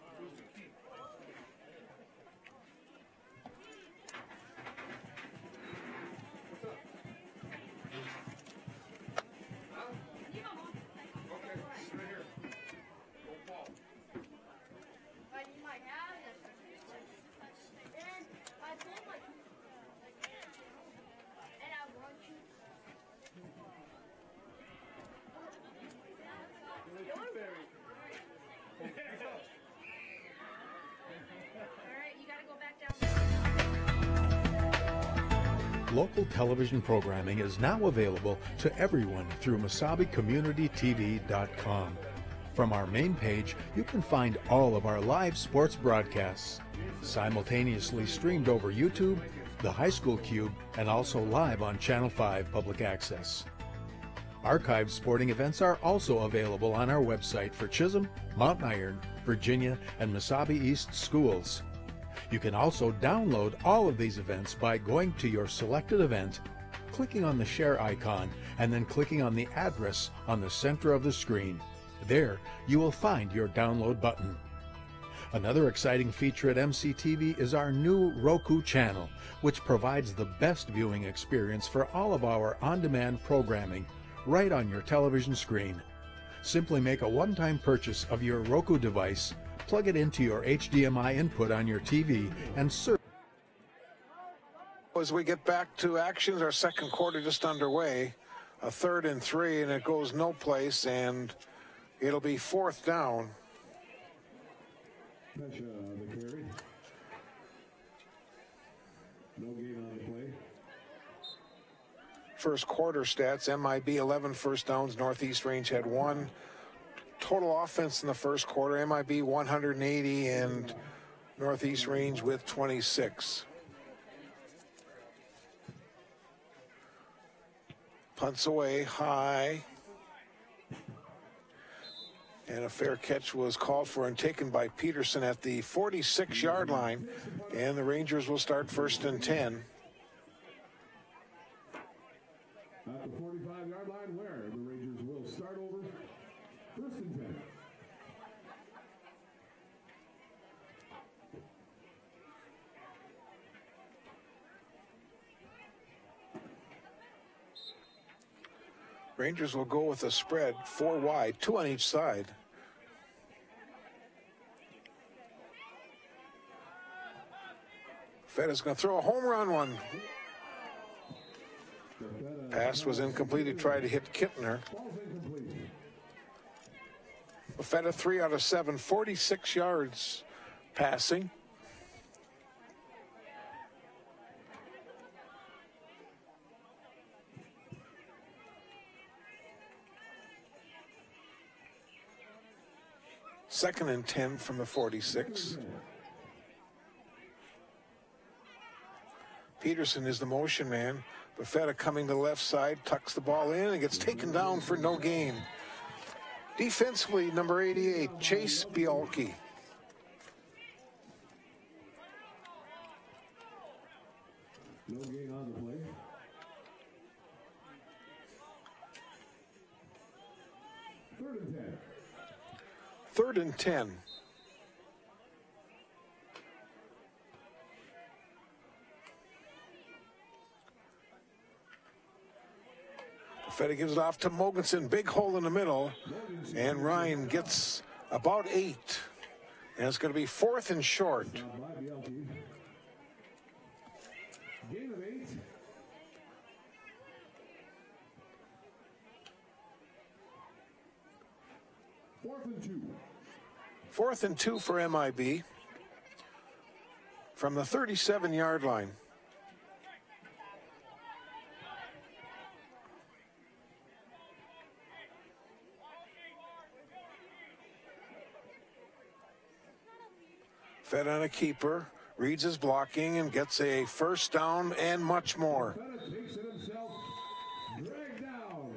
Local television programming is now available to everyone through MasabiCommunityTV.com. From our main page, you can find all of our live sports broadcasts, simultaneously streamed over YouTube, the High School Cube, and also live on Channel 5 Public Access. Archived sporting events are also available on our website for Chisholm, Mountain Iron, Virginia, and Mesabi East schools. You can also download all of these events by going to your selected event, clicking on the share icon, and then clicking on the address on the center of the screen. There, you will find your download button. Another exciting feature at MCTV is our new Roku channel, which provides the best viewing experience for all of our on-demand programming right on your television screen. Simply make a one-time purchase of your Roku device, plug it into your HDMI input on your TV, and search. As we get back to actions, our second quarter just underway. A 3rd and 3, and it goes no place, and it'll be 4th down. Touch the carry. No gain on the play. First quarter stats, MIB 11 first downs, Northeast Range had 1. Total offense in the first quarter, MIB 180 and Northeast Range with 26. Punts away high. And a fair catch was called for and taken by Peterson at the 46-yard line. And the Rangers will start 1st and 10. At the 45-yard line, where the Rangers will start over 1st and 10. Rangers will go with a spread, 4 wide, 2 on each side. Fetta's going to throw a home run one. Pass was incomplete. He tried to hit Kittner. Fetta 3 out of 7, 46 yards passing. Second and 10 from the 46. Peterson is the motion man. Buffetta coming to the left side, tucks the ball in and gets taken down for no gain. Defensively, number 88, Chase Bialke. No gain on the play. Third and 10. 3rd and 10. Fetta gives it off to Mogensen. Big hole in the middle. And Ryan gets about 8. And it's going to be 4th and short. Gain of 8. Fourth and 2. 4th and 2 for MIB from the 37-yard line. Fed on a keeper, reads his blocking and gets a first down and much more. Takes it himself. Dragged down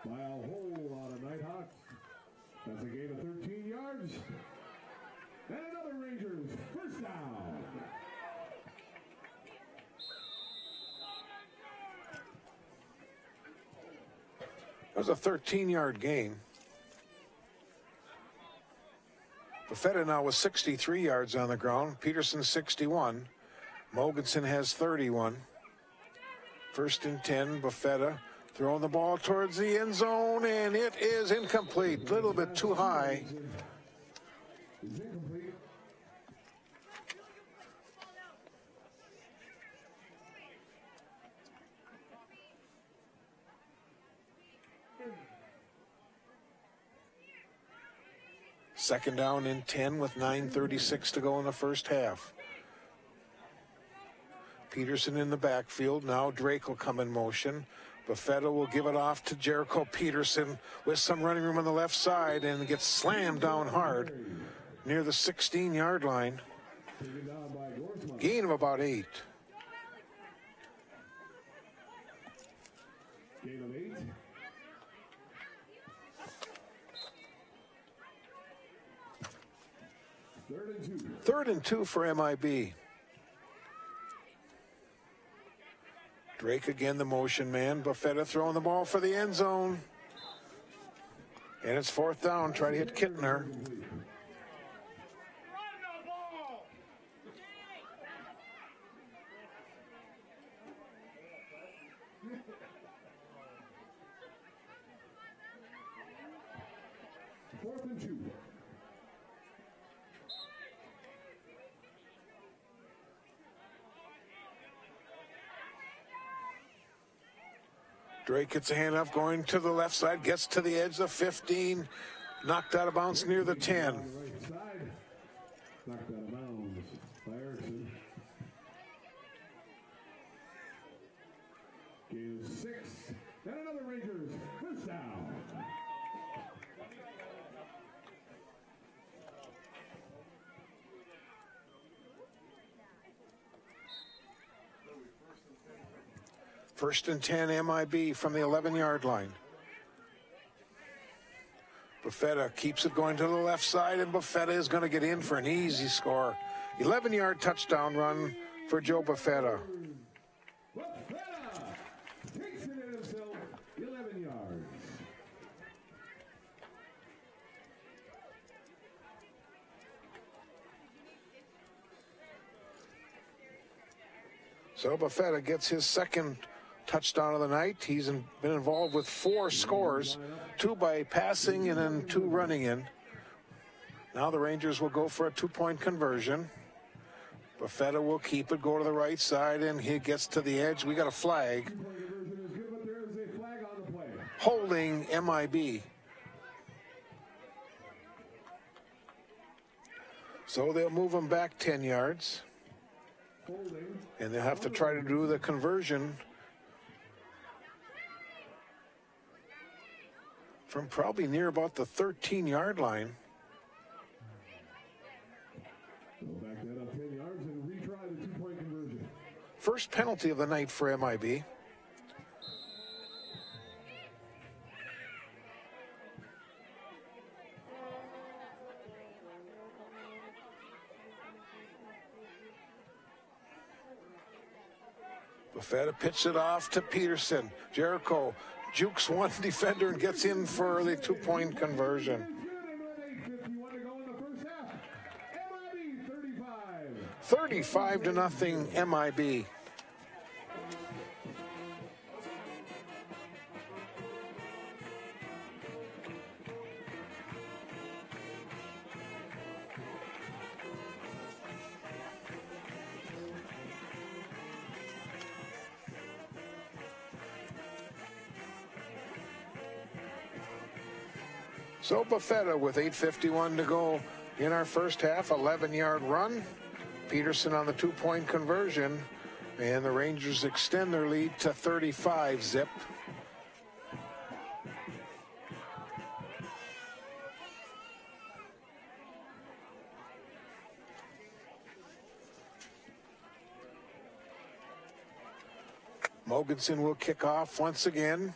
by a whole lot of Nighthawks. That's a gain of 13 yards. And another Rangers first down. That was a 13-yard gain. Buffetta now with 63 yards on the ground. Peterson 61. Mogensen has 31. 1st and 10. Buffetta throwing the ball towards the end zone, and it is incomplete. A little bit too high. It's incomplete. Second down and 10 with 9:36 to go in the first half. Peterson in the backfield. Now Drake will come in motion. Buffetta will give it off to Jericho Peterson with some running room on the left side and gets slammed down hard near the 16-yard line. Taken down by Gorthman. Gain of about 8. Gain of 8. Third and 2 for MIB. Drake again, the motion man. Buffetta throwing the ball for the end zone. And it's 4th down. Try to hit Kittner. Fourth and 2. Drake gets a handoff going to the left side, gets to the edge of 15, knocked out of bounds near the 10. Right side. Knocked out of bounds by Erickson. Gain of 6. And another Rangers first down. First and 10 MIB from the 11-yard line. Buffetta keeps it going to the left side, and Buffetta is going to get in for an easy score. 11-yard touchdown run for Joe Buffetta. Buffetta takes it in himself, 11 yards. So Buffetta gets his second touchdown of the night. He's been involved with 4 scores, 2 by passing and then 2 running in. Now the Rangers will go for a 2-point conversion. Buffetta will keep it, go to the right side, and he gets to the edge. We got a flag. Conversion is good, but there is a flag on the play. Holding MIB. So they'll move him back 10 yards. Holding. And they'll have to try to do the conversion from probably near about the 13-yard line. They'll back that up 10 yards and retry the 2-point conversion. First penalty of the night for MIB. Buffetta pitched it off to Peterson. Jericho jukes one defender and gets in for the 2-point conversion. 35-0 MIB. So Buffetta with 8:51 to go in our first half, 11-yard run. Peterson on the 2-point conversion, and the Rangers extend their lead to 35 zip. Mogensen will kick off once again.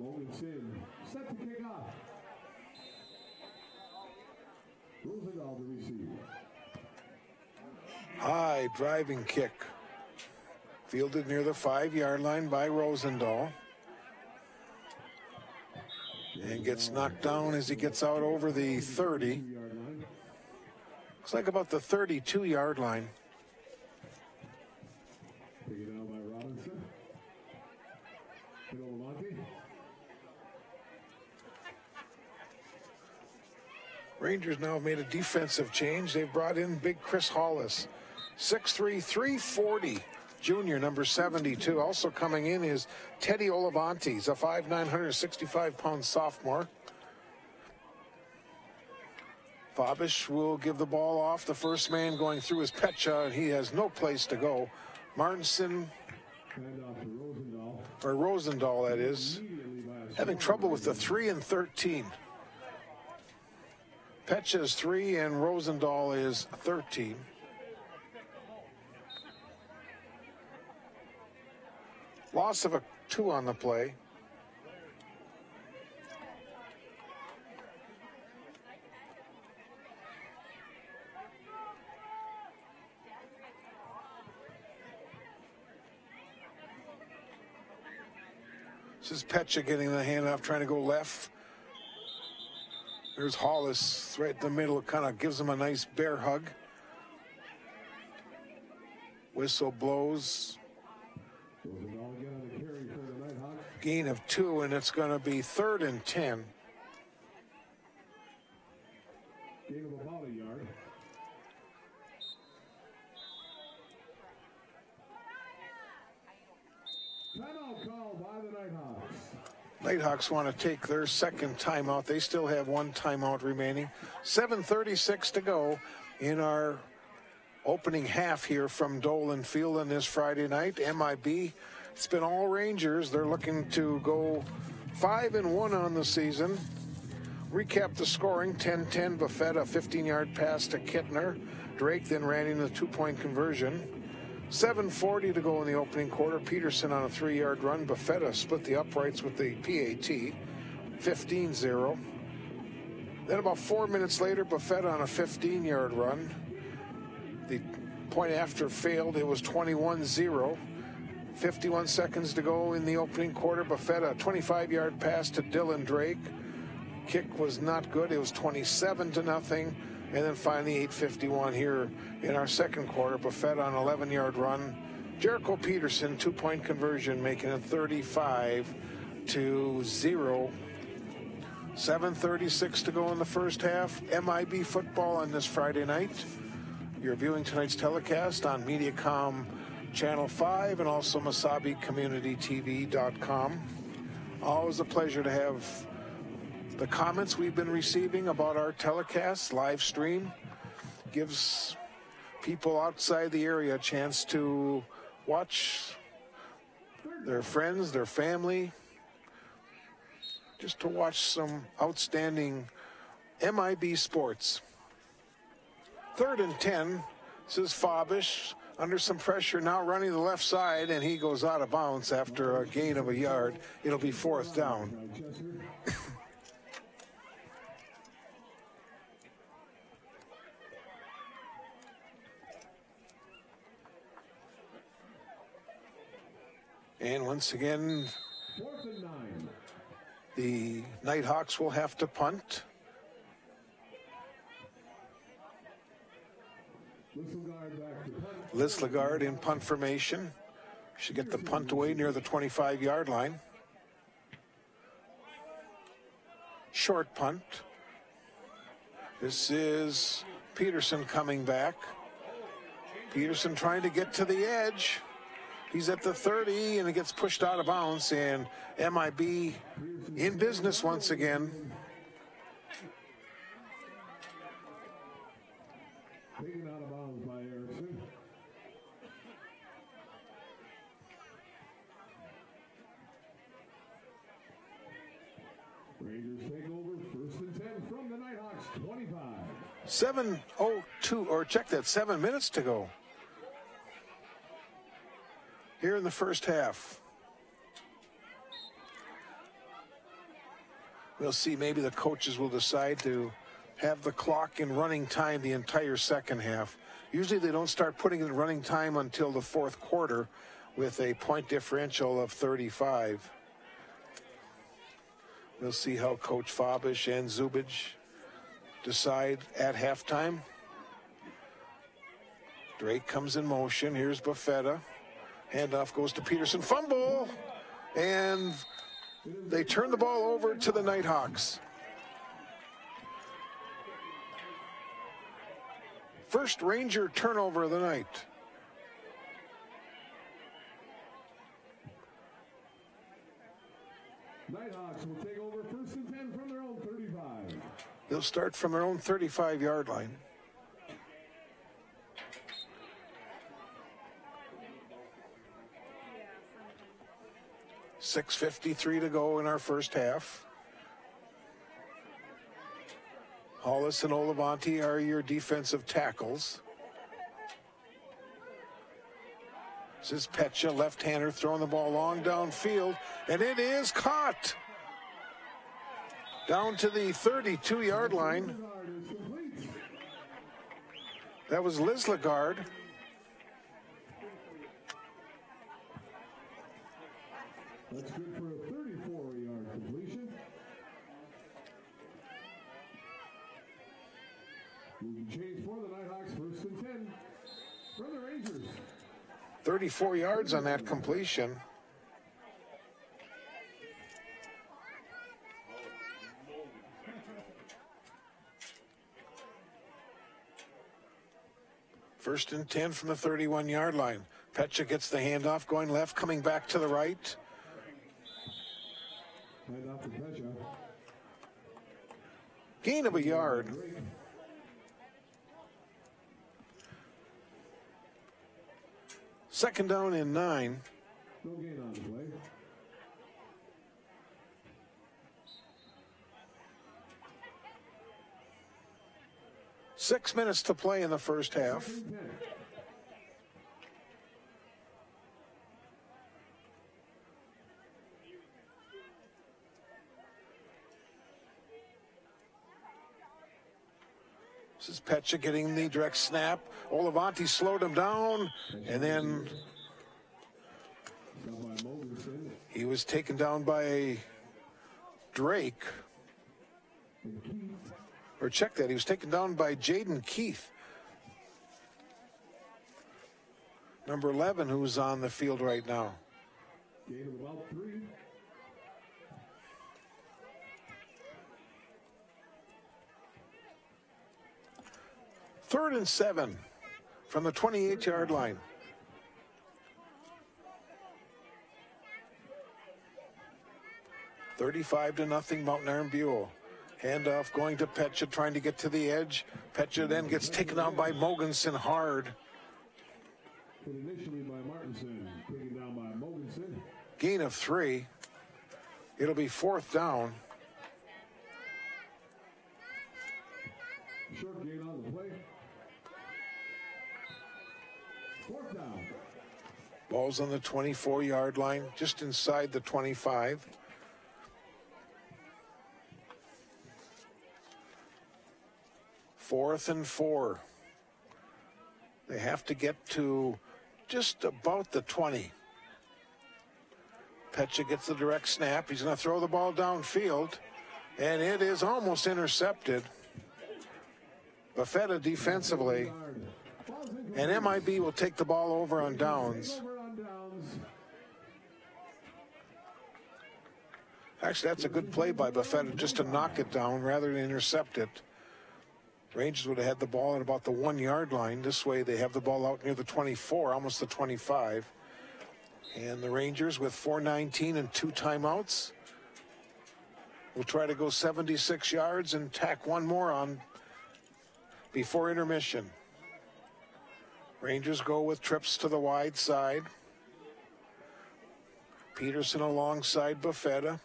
Mogensen set to kick off. Rosendahl to receive. High driving kick. Fielded near the 5-yard line by Rosendahl. And gets knocked down as he gets out over the 30. Looks like about the 32-yard line. Taken out by Robinson. Monte. Rangers now have made a defensive change. They've brought in big Chris Hollis. 6'3", 340. Junior, number 72. Also coming in is Teddy Olavantes, a 5'9", 165-pound sophomore. Fabish will give the ball off. The first man going through is Petcha, and he has no place to go. Martinson, or Rosendahl, that is, having trouble with the 3 and 13. Petcha is 3 and Rosendahl is 13. Loss of a 2 on the play. This is Petcha getting the handoff, trying to go left. There's Hollis right in the middle, kind of gives him a nice bear hug. Whistle blows. Gain of 2, and it's going to be 3rd and 10. Gain of about a yard. Timeout call by the Nighthawks. Nighthawks want to take their second timeout. They still have 1 timeout remaining. 7:36 to go in our opening half here from Dolan Field on this Friday night. MIB, it's been all Rangers. They're looking to go 5-1 on the season. Recap the scoring: 10-10. Buffetta, 15-yard pass to Kittner. Drake then ran in the 2-point conversion. 7:40 to go in the opening quarter. Peterson on a 3-yard run. Buffetta split the uprights with the PAT. 15-0. Then about 4 minutes later, Buffetta on a 15-yard run. The point after failed. It was 21-0. 51 seconds to go in the opening quarter. Buffetta, 25-yard pass to Dylan Drake. Kick was not good. It was 27-0. And then finally 8:51 here in our second quarter. Buffetta on an 11-yard run. Jericho Peterson, 2-point conversion, making it 35-0. 7:36 to go in the first half. MIB football on this Friday night. You're viewing tonight's telecast on Mediacom Channel 5 and also MasabiCommunityTV.com. Always a pleasure to have the comments we've been receiving about our telecast live stream. Gives people outside the area a chance to watch their friends, their family, just to watch some outstanding MIB sports. 3rd and 10. This is Fabish under some pressure now, running the left side, and he goes out of bounds after a gain of a yard. It'll be 4th down. And once again, 4th and 9. the Nighthawks will have to punt. Liz Lagarde in punt formation. Should get the punt away near the 25-yard line. Short punt. This is Peterson coming back. Peterson trying to get to the edge. He's at the 30, and it gets pushed out of bounds, and MIB in business once again. Taken out of bounds by Erickson. Rangers take over, 1st and 10 from the Nighthawks, 25. 7:02, or check that, 7 minutes to go here in the first half. We'll see, maybe the coaches will decide to have the clock in running time the entire second half. Usually they don't start putting it in running time until the fourth quarter with a point differential of 35. We'll see how Coach Fabish and Zubich decide at halftime. Drake comes in motion. Here's Buffetta. Handoff goes to Peterson. Fumble! And they turn the ball over to the Nighthawks. First Ranger turnover of the night. Nighthawks will take over, 1st and 10 from their own 35. They'll start from their own 35-yard line. .6:53 to go in our first half. Hollis and Olavanti are your defensive tackles. This is Petcha, left-hander, throwing the ball long downfield, and it is caught. Down to the 32-yard line. That was Liz Lagarde. That's good for a 34-yard completion. Moving change for the Nighthawks, 1st and 10 from the Rangers. 34 yards on that completion. First and 10 from the 31-yard line. Petcha gets the handoff, going left, coming back to the right. Handoff to Petcha. Gain of a yard. Second down and 9. No gain on the play. Six minutes to play in the first half. This is Petcha getting the direct snap. Olavanti slowed him down, and then he was taken down by Drake. Or check that, he was taken down by Jaden Keith, number 11, who's on the field right now. Gain of about 3. Third and 7 from the 28-yard line. $35-0 Mountain Iron Buell. Handoff going to Petcha, trying to get to the edge. Petcha then gets taken down by Mogensen hard. But initially by Martinson, taken down by Mogensen. Gain of 3. It'll be 4th down. Short gain on the play. 4th down. Ball's on the 24-yard line, just inside the 25. Fourth and 4. They have to get to just about the 20. Petcha gets the direct snap. He's going to throw the ball downfield, and it is almost intercepted. Buffetta defensively, and MIB will take the ball over on downs. Actually, that's a good play by Buffetta, just to knock it down rather than intercept it. Rangers would have had the ball at about the 1 yard line. This way they have the ball out near the 24, almost the 25. And the Rangers with 4:19 and 2 timeouts will try to go 76 yards and tack one more on before intermission. Rangers go with trips to the wide side. Peterson alongside Buffetta.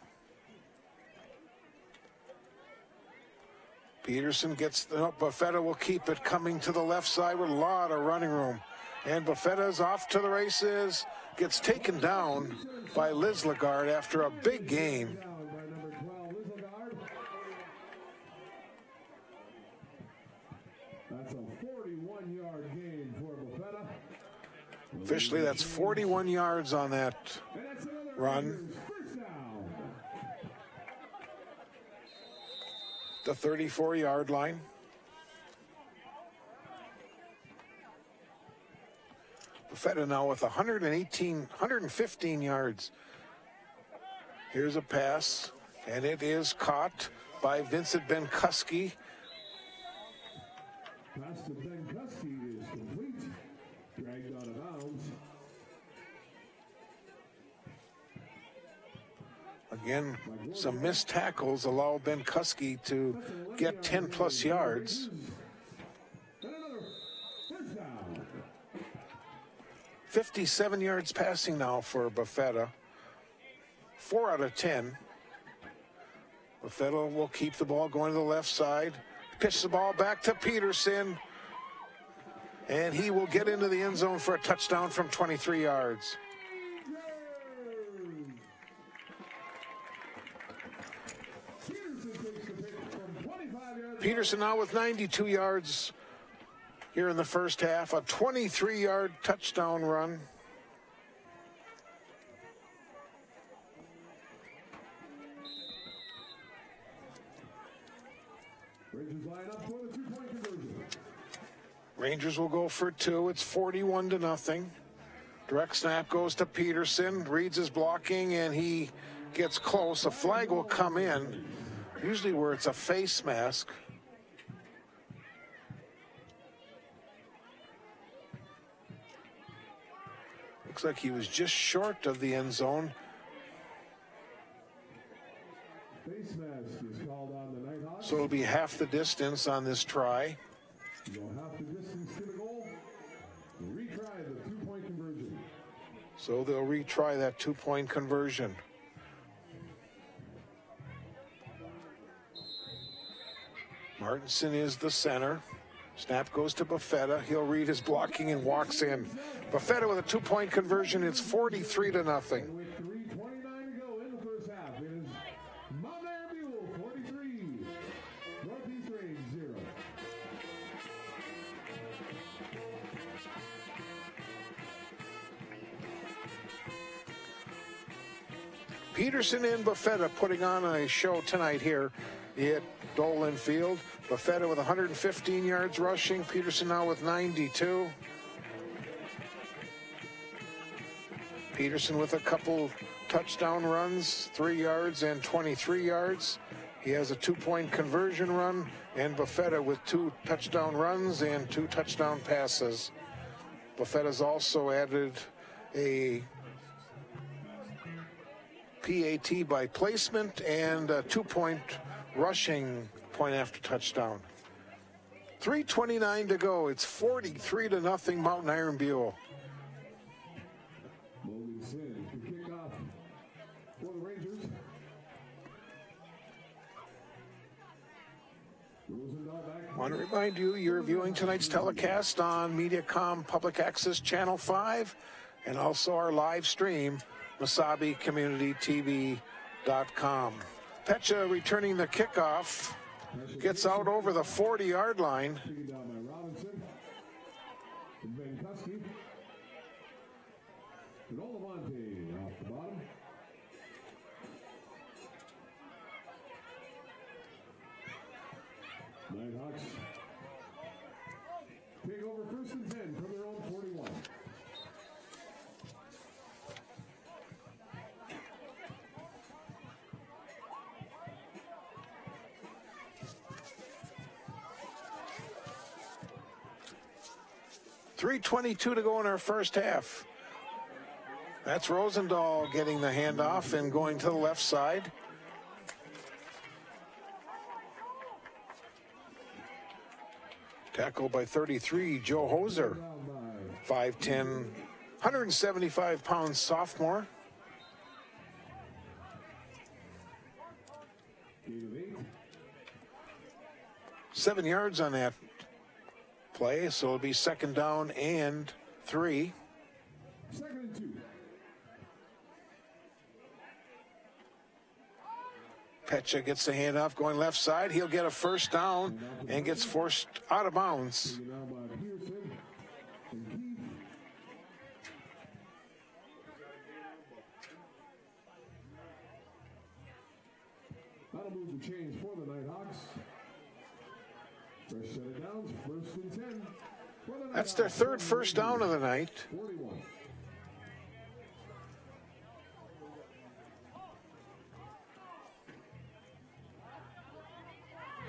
Peterson gets Buffetta will keep it coming to the left side with a lot of running room. And Buffetta's off to the races. Gets taken down by Liz Lagarde after a big gain. That's a 41-yard gain for Buffetta. Officially, that's 41 yards on that run. The 34-yard line. Buffetta now with 115 yards. Here's a pass, and it is caught by Vincent Benkuski. Pass to Benkuski is complete. Dragged out of bounds. Again, some missed tackles allow Benkuski to get 10+ yards. 57 yards passing now for Buffetta. 4 out of 10. Buffetta will keep the ball going to the left side. Pitch the ball back to Peterson. And he will get into the end zone for a touchdown from 23 yards. Peterson now with 92 yards here in the first half. A 23-yard touchdown run. Rangers line up for the 2-point conversion. Rangers will go for 2. It's 41-0. Direct snap goes to Peterson. Reads his blocking, and he gets close. A flag will come in, usually where it's a face mask. Looks like he was just short of the end zone. Face mask is called on the Nighthawks. So it'll be half the distance on this try. Go half the distance to the goal. Retry the 2-point conversion. So they'll retry that 2-point conversion. Martinson is the center. Snap goes to Buffetta. He'll read his blocking and walks in. Buffetta with a 2-point conversion. It's 43-0. With 3:29 to go in the first half, it is Mount Iron Buell 43, Northeast Range 0. Peterson and Buffetta putting on a show tonight here at Dolan Field. Buffetta with 115 yards rushing. Peterson now with 92. Peterson with a couple touchdown runs, 3 yards and 23 yards. He has a 2-point conversion run, and Buffetta with 2 touchdown runs and 2 touchdown passes. Buffetta's also added a PAT by placement and a 2-point rushing point after touchdown. 3:29 to go. It's 43-0 Mountain Iron Buell. Logan Sin to kick off for the Rangers. I want to remind you, you're viewing tonight's telecast on Mediacom Public Access Channel 5 and also our live stream, MasabiCommunityTV.com. Pecha returning the kickoff, gets out over the 40-yard line. Taken down by Robinson. And Benkuski. And Olavante off the bottom. Nighthawks take over 1st and 10 from their own 41. 3:22 to go in our first half. That's Rosendahl getting the handoff and going to the left side. Tackled by 33, Joe Hoser. 5'10", 175-pound sophomore. Seven yards on that play, so it'll be second down and 3. Second and 2. Petcha gets the handoff going left side. He'll get a first down and gets forced out of bounds. That'll move the chains for the Nighthawks. Fresh set of downs, first and 10. That's their third first down of the night. 41.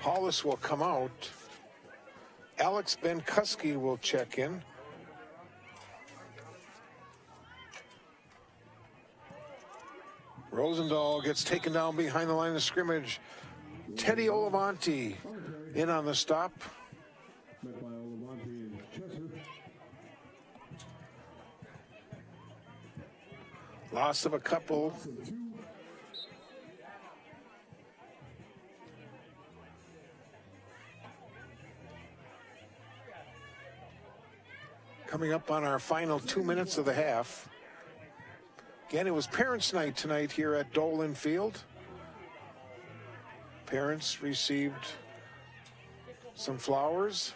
Hollis will come out. Alex Benkuski will check in. Rosendahl gets taken down behind the line of scrimmage. Teddy Olavanti in on the stop. Met by Olavanti and Chesser. Loss of a couple. So 2. Coming up on our final 2 minutes of the half. Again, it was Parents' Night tonight here at Dolan Field. Parents received some flowers.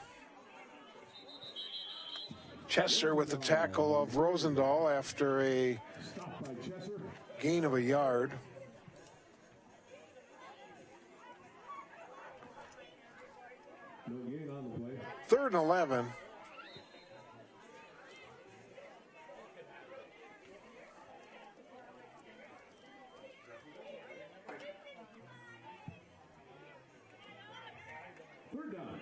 Chesser with the tackle of Rosendahl after a Stopped by Chesser. gain of a yard. No gain on the play. 3rd and 11. Third down.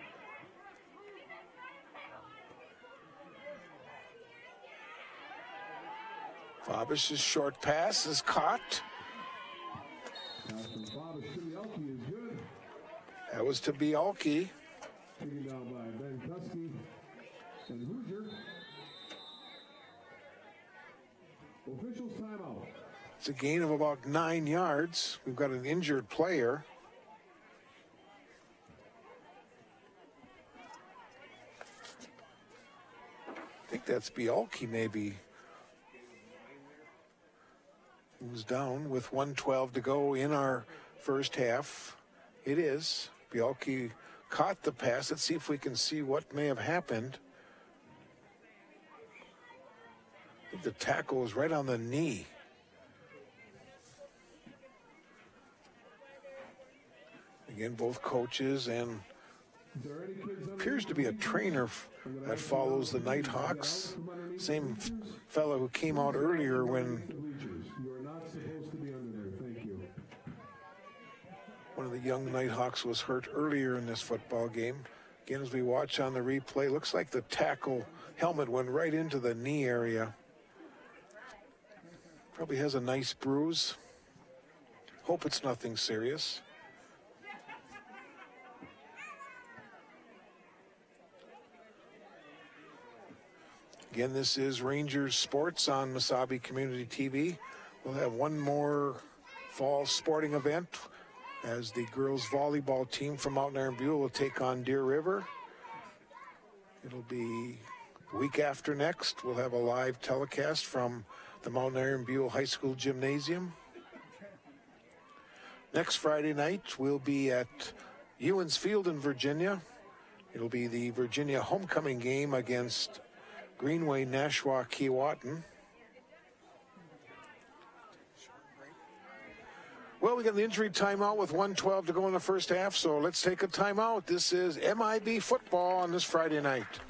Fabish's short pass is caught. Pass from Fabish to Bielke is good. That was to Bielke. Taken down by Benkuski and Hoosier. Officials timeout. It's a gain of about 9 yards. We've got an injured player. I think that's Bielke maybe. Who's down with 1:12 to go in our first half. It is. Bielke caught the pass. Let's see if we can see what may have happened. I think the tackle was right on the knee. Again, both coaches and appears to be a trainer that follows the Nighthawks. Same fellow who came out earlier when You are not supposed to be under there. Thank you. one of the young Nighthawks was hurt earlier in this football game. Again, as we watch on the replay, looks like the tackle helmet went right into the knee area. Probably has a nice bruise. Hope it's nothing serious. Again, this is Rangers Sports on Mesabi Community TV. We'll have one more fall sporting event as the girls volleyball team from Mount Iron Buell will take on Deer River. It'll be the week after next. We'll have a live telecast from the Mount Iron Buell High School Gymnasium. Next Friday night, we'll be at Ewens Field in Virginia. It'll be the Virginia homecoming game against Greenway Nashua Keewatin. Well, we got an injury timeout with 1:12 to go in the first half, so let's take a timeout. This is MIB football on this Friday night.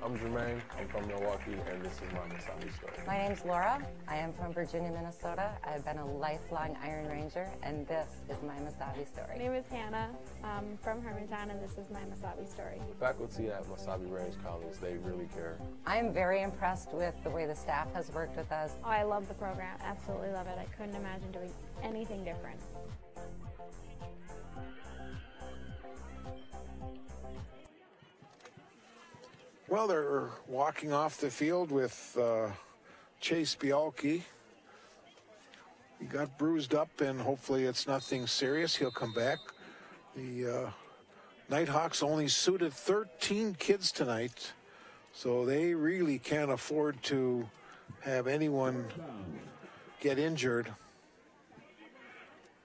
I'm Jermaine. I'm from Milwaukee, and this is my MIB story. My name's Laura. I am from Virginia, Minnesota. I've been a lifelong Iron Ranger, and this is my MIB story. My name is Hannah. I'm from Hermantown, and this is my MIB story. The faculty at MIB Range College, they really care. I'm very impressed with the way the staff has worked with us. Oh, I love the program. Absolutely love it. I couldn't imagine doing anything different. Well, they're walking off the field with Chase Bialke. He got bruised up, and hopefully it's nothing serious. He'll come back. The Nighthawks only suited 13 kids tonight, so they really can't afford to have anyone get injured.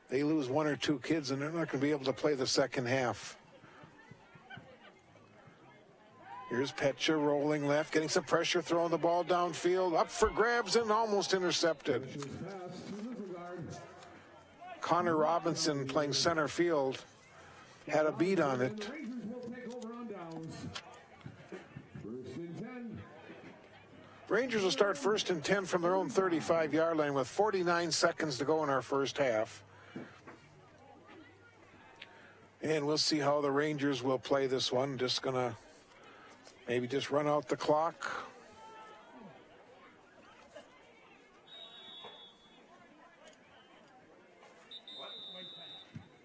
They lose one or two kids, and they're not going to be able to play the second half. Here's Petcha rolling left, getting some pressure, throwing the ball downfield, up for grabs and almost intercepted. Connor Robinson, playing center field, had a beat on it. Rangers will start 1st and 10 from their own 35-yard line with 49 seconds to go in our first half. And we'll see how the Rangers will play this one. Just gonna maybe just run out the clock.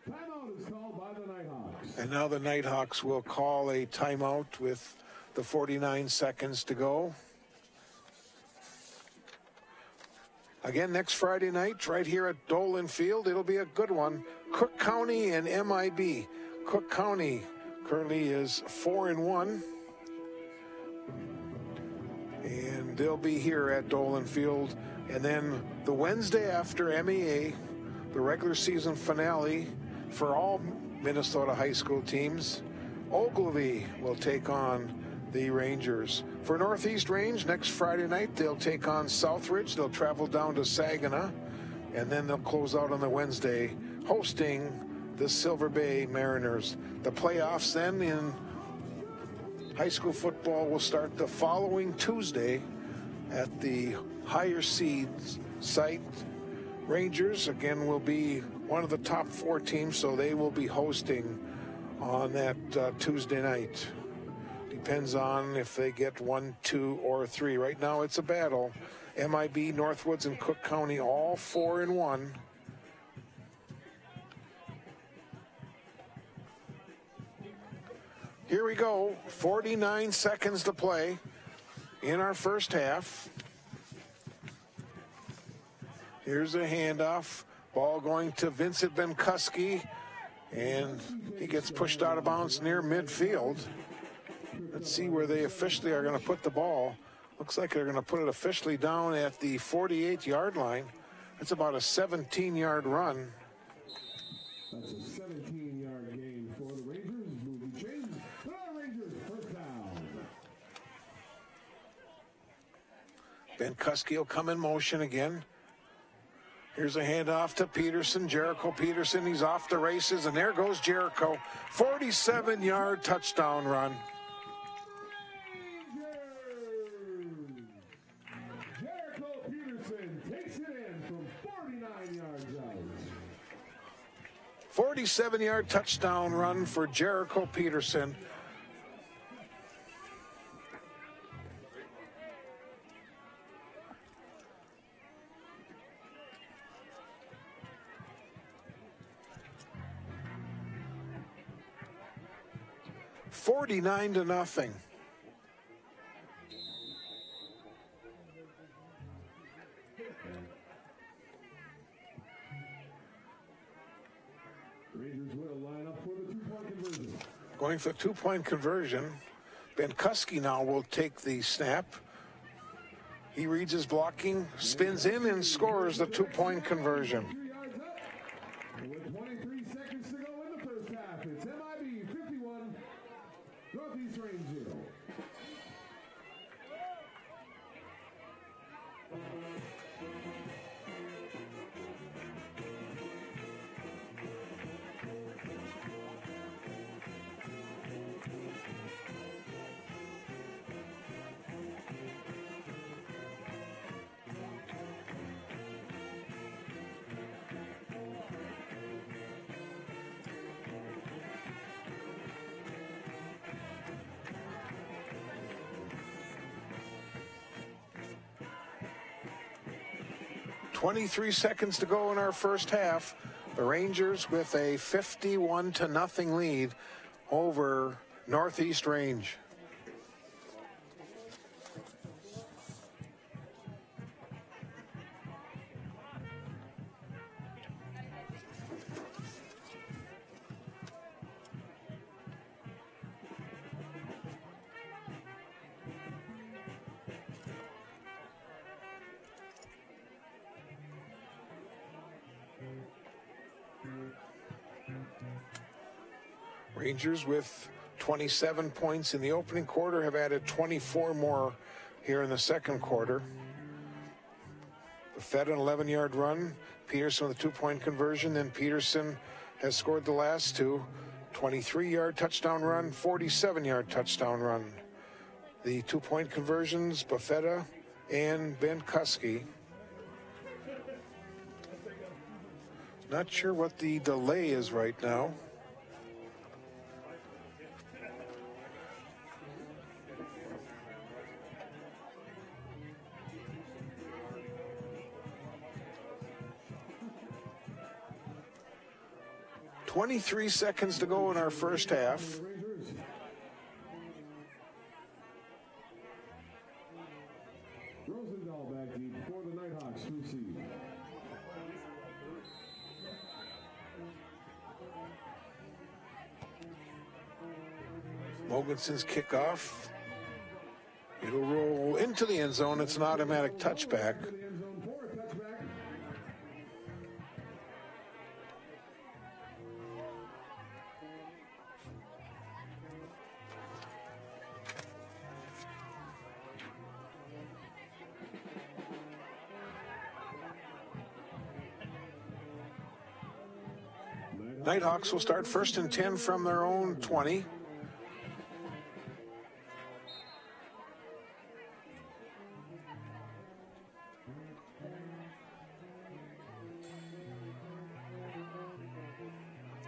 Timeout is called by the Nighthawks. And now the Nighthawks will call a timeout with the 49 seconds to go. Again, next Friday night, right here at Dolan Field, it'll be a good one. Cook County and MIB. Cook County currently is 4-1. And they'll be here at Dolan Field. And then the Wednesday after MEA, the regular season finale for all Minnesota high school teams, Ogilvie will take on the Rangers. For Northeast Range, next Friday night, they'll take on Southridge. They'll travel down to Saginaw, and then they'll close out on the Wednesday, hosting the Silver Bay Mariners. The playoffs then in high school football will start the following Tuesday at the higher seeds site. Rangers, again, will be one of the top 4 teams, so they will be hosting on that Tuesday night. Depends on if they get 1, 2, or 3. Right now, it's a battle. MIB, Northwoods, and Cook County all 4-1. Here we go. 49 seconds to play in our first half. Here's a handoff. Ball going to Vincent Benkuski, and he gets pushed out of bounds near midfield. Let's see where they officially are going to put the ball. Looks like they're going to put it officially down at the 48-yard line. That's about a 17-yard run. That's a 17-yard gain for the Rangers. Moving change. The Rangers first down. Benkuski will come in motion again. Here's a handoff to Peterson. Jericho Peterson, he's off the races, and there goes Jericho. 47-yard touchdown run. Jericho Peterson takes it in from 49 yards out. 47-yard touchdown run for Jericho Peterson. $49-0. Rangers will line up for the two-point conversion. Going for a two-point conversion. Benkuski now will take the snap. He reads his blocking, spins in, and scores the two-point conversion. 3 yards up. With 23 seconds to go in the first half, it's MIB 51, Northeast Range 0. 23 seconds to go in our first half. The Rangers with a 51-0 lead over Northeast Range. Rangers with 27 points in the opening quarter have added 24 more here in the second quarter. Fed an 11-yard run. Peterson with a 2-point conversion. Then Peterson has scored the last two. 23-yard touchdown run, 47-yard touchdown run. The 2-point conversions, Buffetta and Ben Kuski. Not sure what the delay is right now. .23 seconds to go in our first half. Rosendahl back deep for the Nighthawks to receive. Mogensen's kickoff. It'll roll into the end zone. It's an automatic touchback. Nighthawks will start 1st and 10 from their own 20.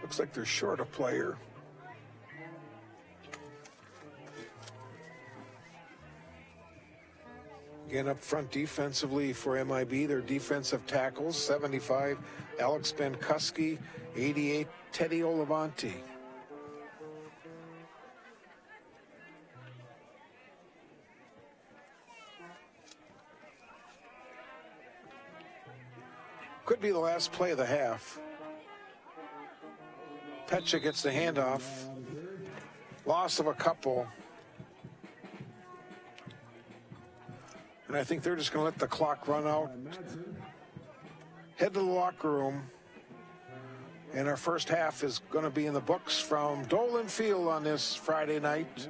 Looks like they're short a player. Again, up front defensively for MIB, their defensive tackles, 75, Alex Benkuski, 88, Teddy Olavanti. Could be the last play of the half. Petcha gets the handoff. Loss of a couple. And I think they're just going to let the clock run out. Head to the locker room. And our first half is going to be in the books from Dolan Field on this Friday night.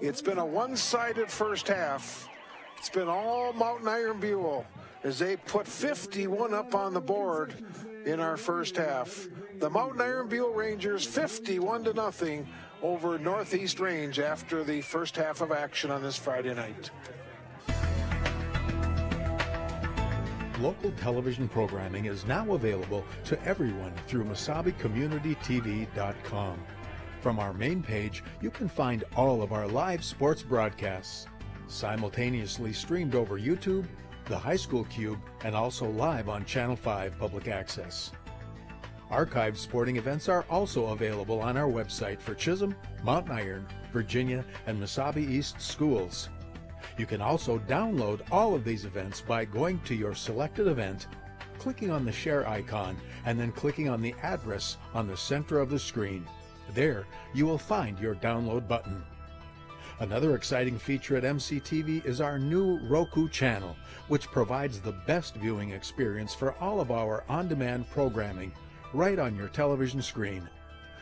It's been a one-sided first half. It's been all Mountain Iron Buell as they put 51 up on the board in our first half. The Mountain Iron Buell Rangers 51-0 over Northeast Range after the first half of action on this Friday night. Local television programming is now available to everyone through MisabiCommunityTV.com. From our main page, you can find all of our live sports broadcasts, simultaneously streamed over YouTube, the High School Cube, and also live on Channel 5 Public Access. Archived sporting events are also available on our website for Chisholm, Mountain Iron, Virginia, and Mesabi East schools. You can also download all of these events by going to your selected event, clicking on the share icon, and then clicking on the address on the center of the screen. There, you will find your download button. Another exciting feature at MCTV is our new Roku channel, which provides the best viewing experience for all of our on-demand programming right on your television screen.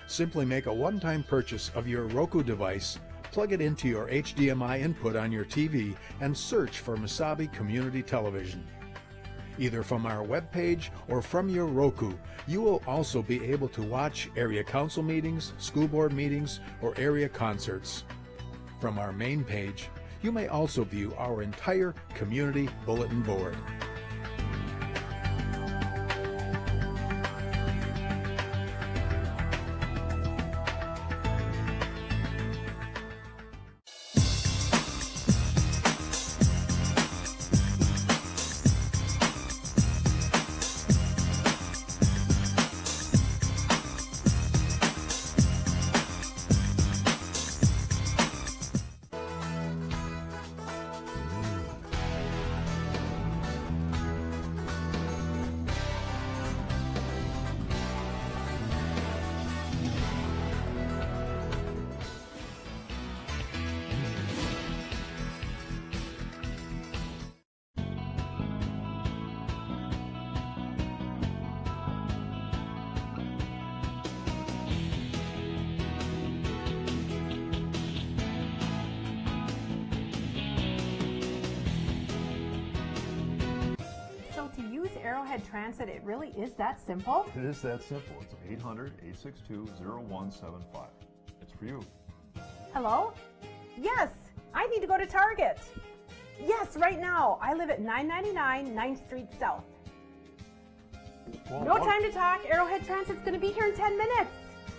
Simply make a one-time purchase of your Roku device, plug it into your HDMI input on your TV, and search for Mesabi Community Television. Either from our webpage or from your Roku, you will also be able to watch area council meetings, school board meetings, or area concerts. From our main page, you may also view our entire community bulletin board. Arrowhead Transit, it really is that simple? It is that simple. It's 800-862-0175. It's for you. Hello? Yes, I need to go to Target. Yes, right now. I live at 999 9th Street South. Well, no time to talk. Arrowhead Transit's going to be here in 10 minutes.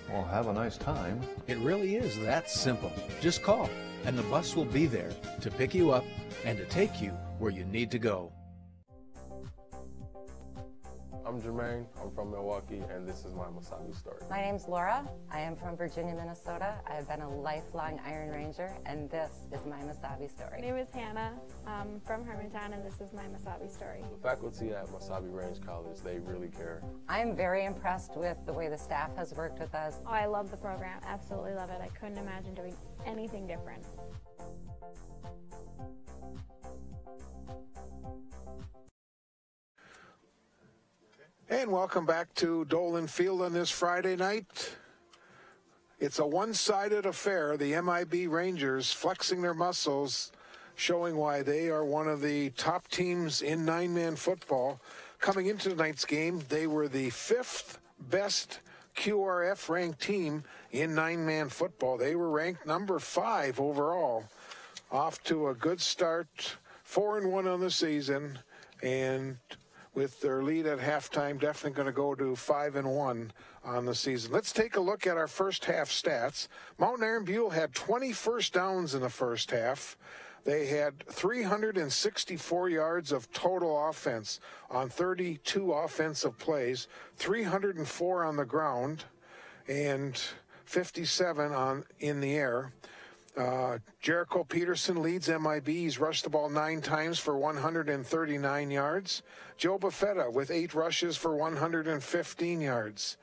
Well, have a nice time. It really is that simple. Just call, and the bus will be there to pick you up and to take you where you need to go. I'm Jermaine, I'm from Milwaukee, and this is my Masabi story. My name's Laura. I am from Virginia, Minnesota. I have been a lifelong Iron Ranger, and this is my Masabi story. My name is Hannah. I'm from Hermantown, and this is my Masabi story. The faculty at Masabi Range College, they really care. I'm very impressed with the way the staff has worked with us. Oh, I love the program. Absolutely love it. I couldn't imagine doing anything different. And welcome back to Dolan Field on this Friday night. It's a one-sided affair. The MIB Rangers flexing their muscles, showing why they are one of the top teams in nine-man football. Coming into tonight's game, they were the 5th best QRF-ranked team in nine-man football. They were ranked number 5 overall. Off to a good start, 4-1 on the season, and with their lead at halftime, definitely going to go to 5-1 on the season. Let's take a look at our first half stats. Mountain Iron Buell had 20 first downs in the first half. They had 364 yards of total offense on 32 offensive plays, 304 on the ground, and 57 in the air. Jericho Peterson leads MIB. He's rushed the ball 9 times for 139 yards. Joe Buffetta with 8 rushes for 115 yards.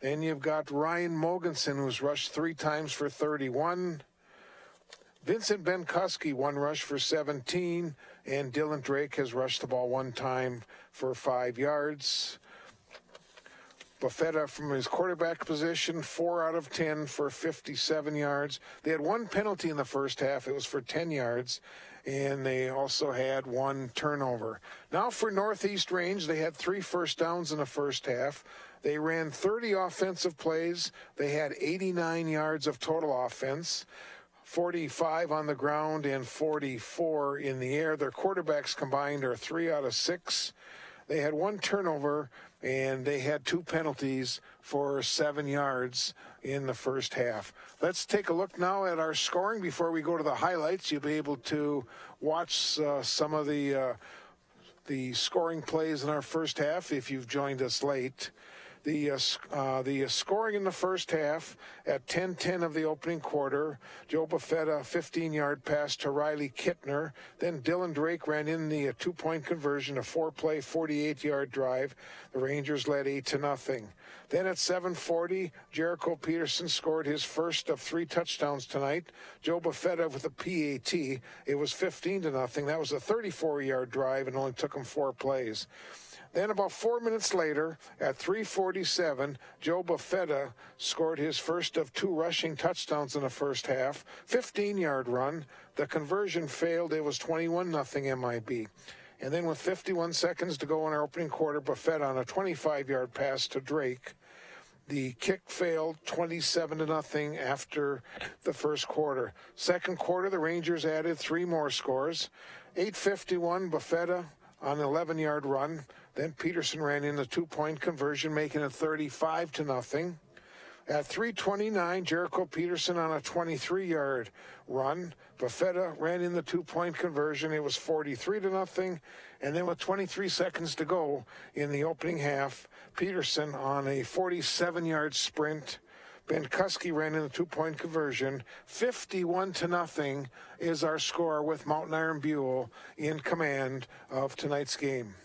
Then you've got Ryan Mogensen, who's rushed 3 times for 31. Vincent Benkuski, 1 rush for 17. And Dylan Drake has rushed the ball 1 time for 5 yards. Buffetta from his quarterback position, 4 out of 10 for 57 yards. They had 1 penalty in the first half. It was for 10 yards. And they also had 1 turnover. Now for Northeast Range, they had 3 first downs in the first half. They ran 30 offensive plays. They had 89 yards of total offense, 45 on the ground and 44 in the air. Their quarterbacks combined are 3 out of 6. They had 1 turnover, and they had 2 penalties for 7 yards in the first half. Let's take a look now at our scoring before we go to the highlights. You'll be able to watch some of the scoring plays in our first half if you've joined us late. The scoring in the first half at 10:10 of the opening quarter, Joe Buffetta, 15-yard pass to Riley Kittner. Then Dylan Drake ran in the 2-point conversion, a 4-play, 48-yard drive. The Rangers led 8-0. Then at 7:40, Jericho Peterson scored his first of 3 touchdowns tonight. Joe Buffetta with a PAT. It was 15-0. That was a 34-yard drive and only took him 4 plays. Then about 4 minutes later, at 3:47, Joe Buffetta scored his first of 2 rushing touchdowns in the first half, 15-yard run. The conversion failed. It was 21-0 MIB. And then with 51 seconds to go in our opening quarter, Buffetta on a 25-yard pass to Drake. The kick failed, 27-0 after the first quarter. Second quarter, the Rangers added 3 more scores. 8:51, Buffetta on an 11-yard run. Then Peterson ran in the 2-point conversion, making it 35-0. At 3:29, Jericho Peterson on a 23-yard run. Buffetta ran in the 2-point conversion. It was 43-0. And then with 23 seconds to go in the opening half, Peterson on a 47-yard sprint. Benkuski ran in the 2-point conversion. 51-0 is our score with Mountain Iron Buell in command of tonight's game.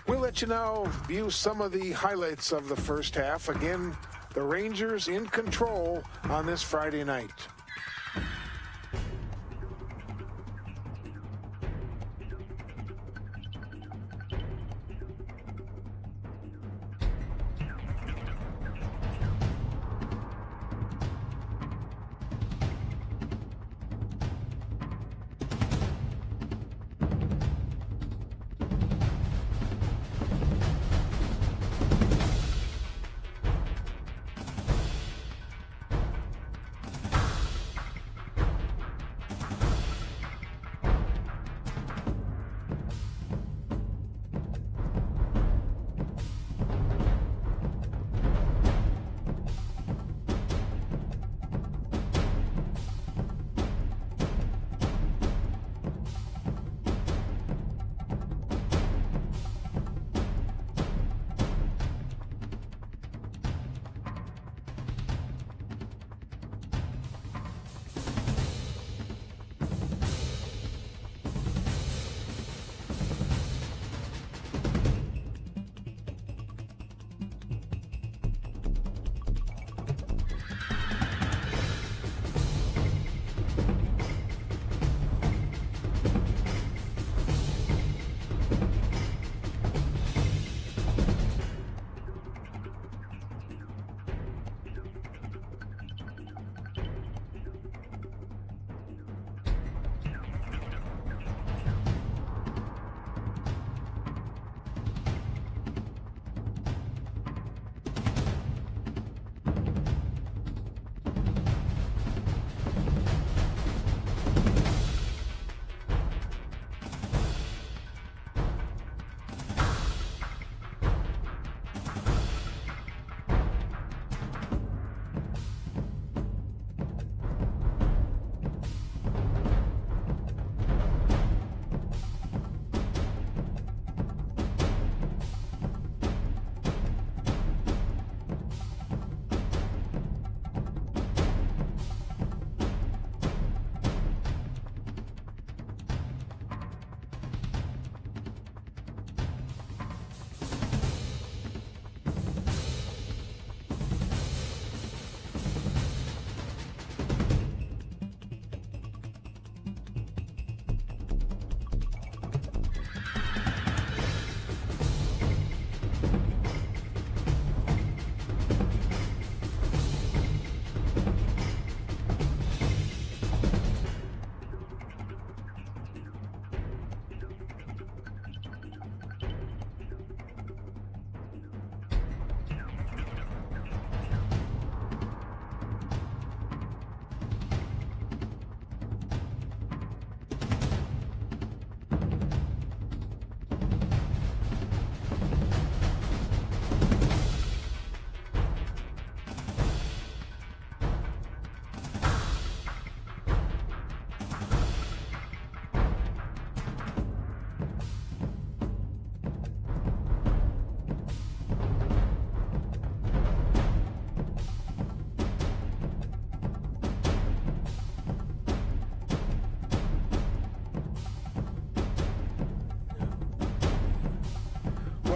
We'll let you now view some of the highlights of the first half. Again, the Rangers in control on this Friday night.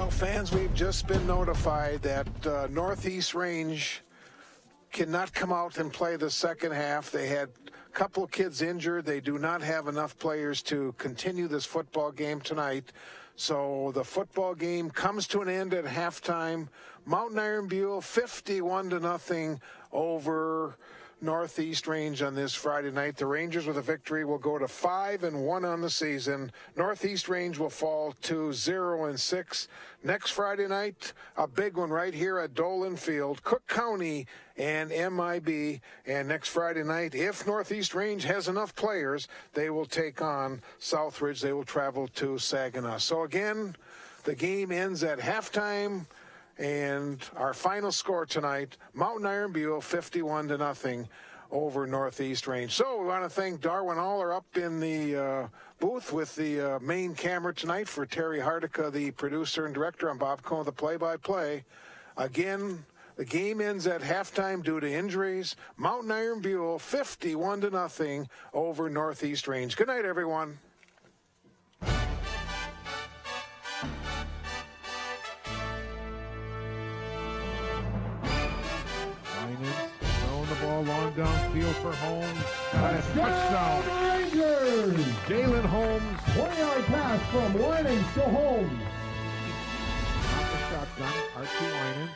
Well, fans, we've just been notified that Northeast Range cannot come out and play the second half. They had a couple of kids injured. They do not have enough players to continue this football game tonight. So the football game comes to an end at halftime. Mountain Iron Buell 51-0 over Northeast Range on this Friday night. The Rangers with a victory will go to 5-1 on the season. Northeast Range will fall to 0-6. Next Friday night, a big one right here at Dolan Field, Cook County and MIB. And next Friday night, if Northeast Range has enough players, they will take on Southridge. They will travel to Saginaw. So again, the game ends at halftime. And our final score tonight, Mountain Iron Buell 51-0 over Northeast Range. So we want to thank Darwin Aller up in the booth with the main camera tonight. For Terry Hardica, the producer and director. I'm Bob Cohen, the play-by-play. Again, the game ends at halftime due to injuries. Mountain Iron Buell 51-0 over Northeast Range. Good night, everyone. Long downfield for Holmes. Touchdown. Rangers! Jalen Holmes. 20-yard pass from Winans to Holmes. Off the shotgun. Archie Winans.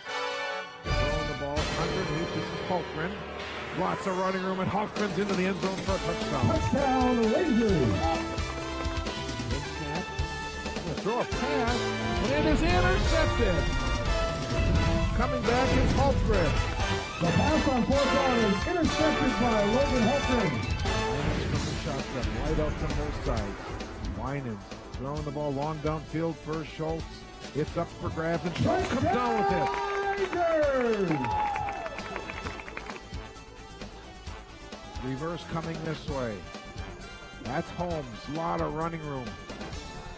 Throwing the ball underneath. This is Hultgren. Lots of running room, and Hultgren's into the end zone for a touchdown. Touchdown, Rangers! Big snap. Throw a pass, and it is intercepted. Coming back is Hultgren. The pass on fourth down is intercepted by Logan Hultgren. Winans from the shotgun, wide out to both sides. Winans throwing the ball long downfield for Schultz. It's up for grabs, and Schultz comes down with it. Rangers! Reverse coming this way. That's Holmes. A lot of running room.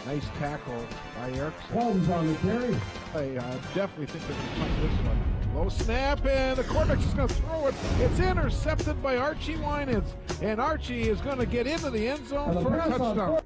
Nice tackle by Erickson. Holmes on the carry. I definitely think they can punt this one. Low snap, and the quarterback's just going to throw it. It's intercepted by Archie Winans, and Archie is going to get into the end zone for a touchdown.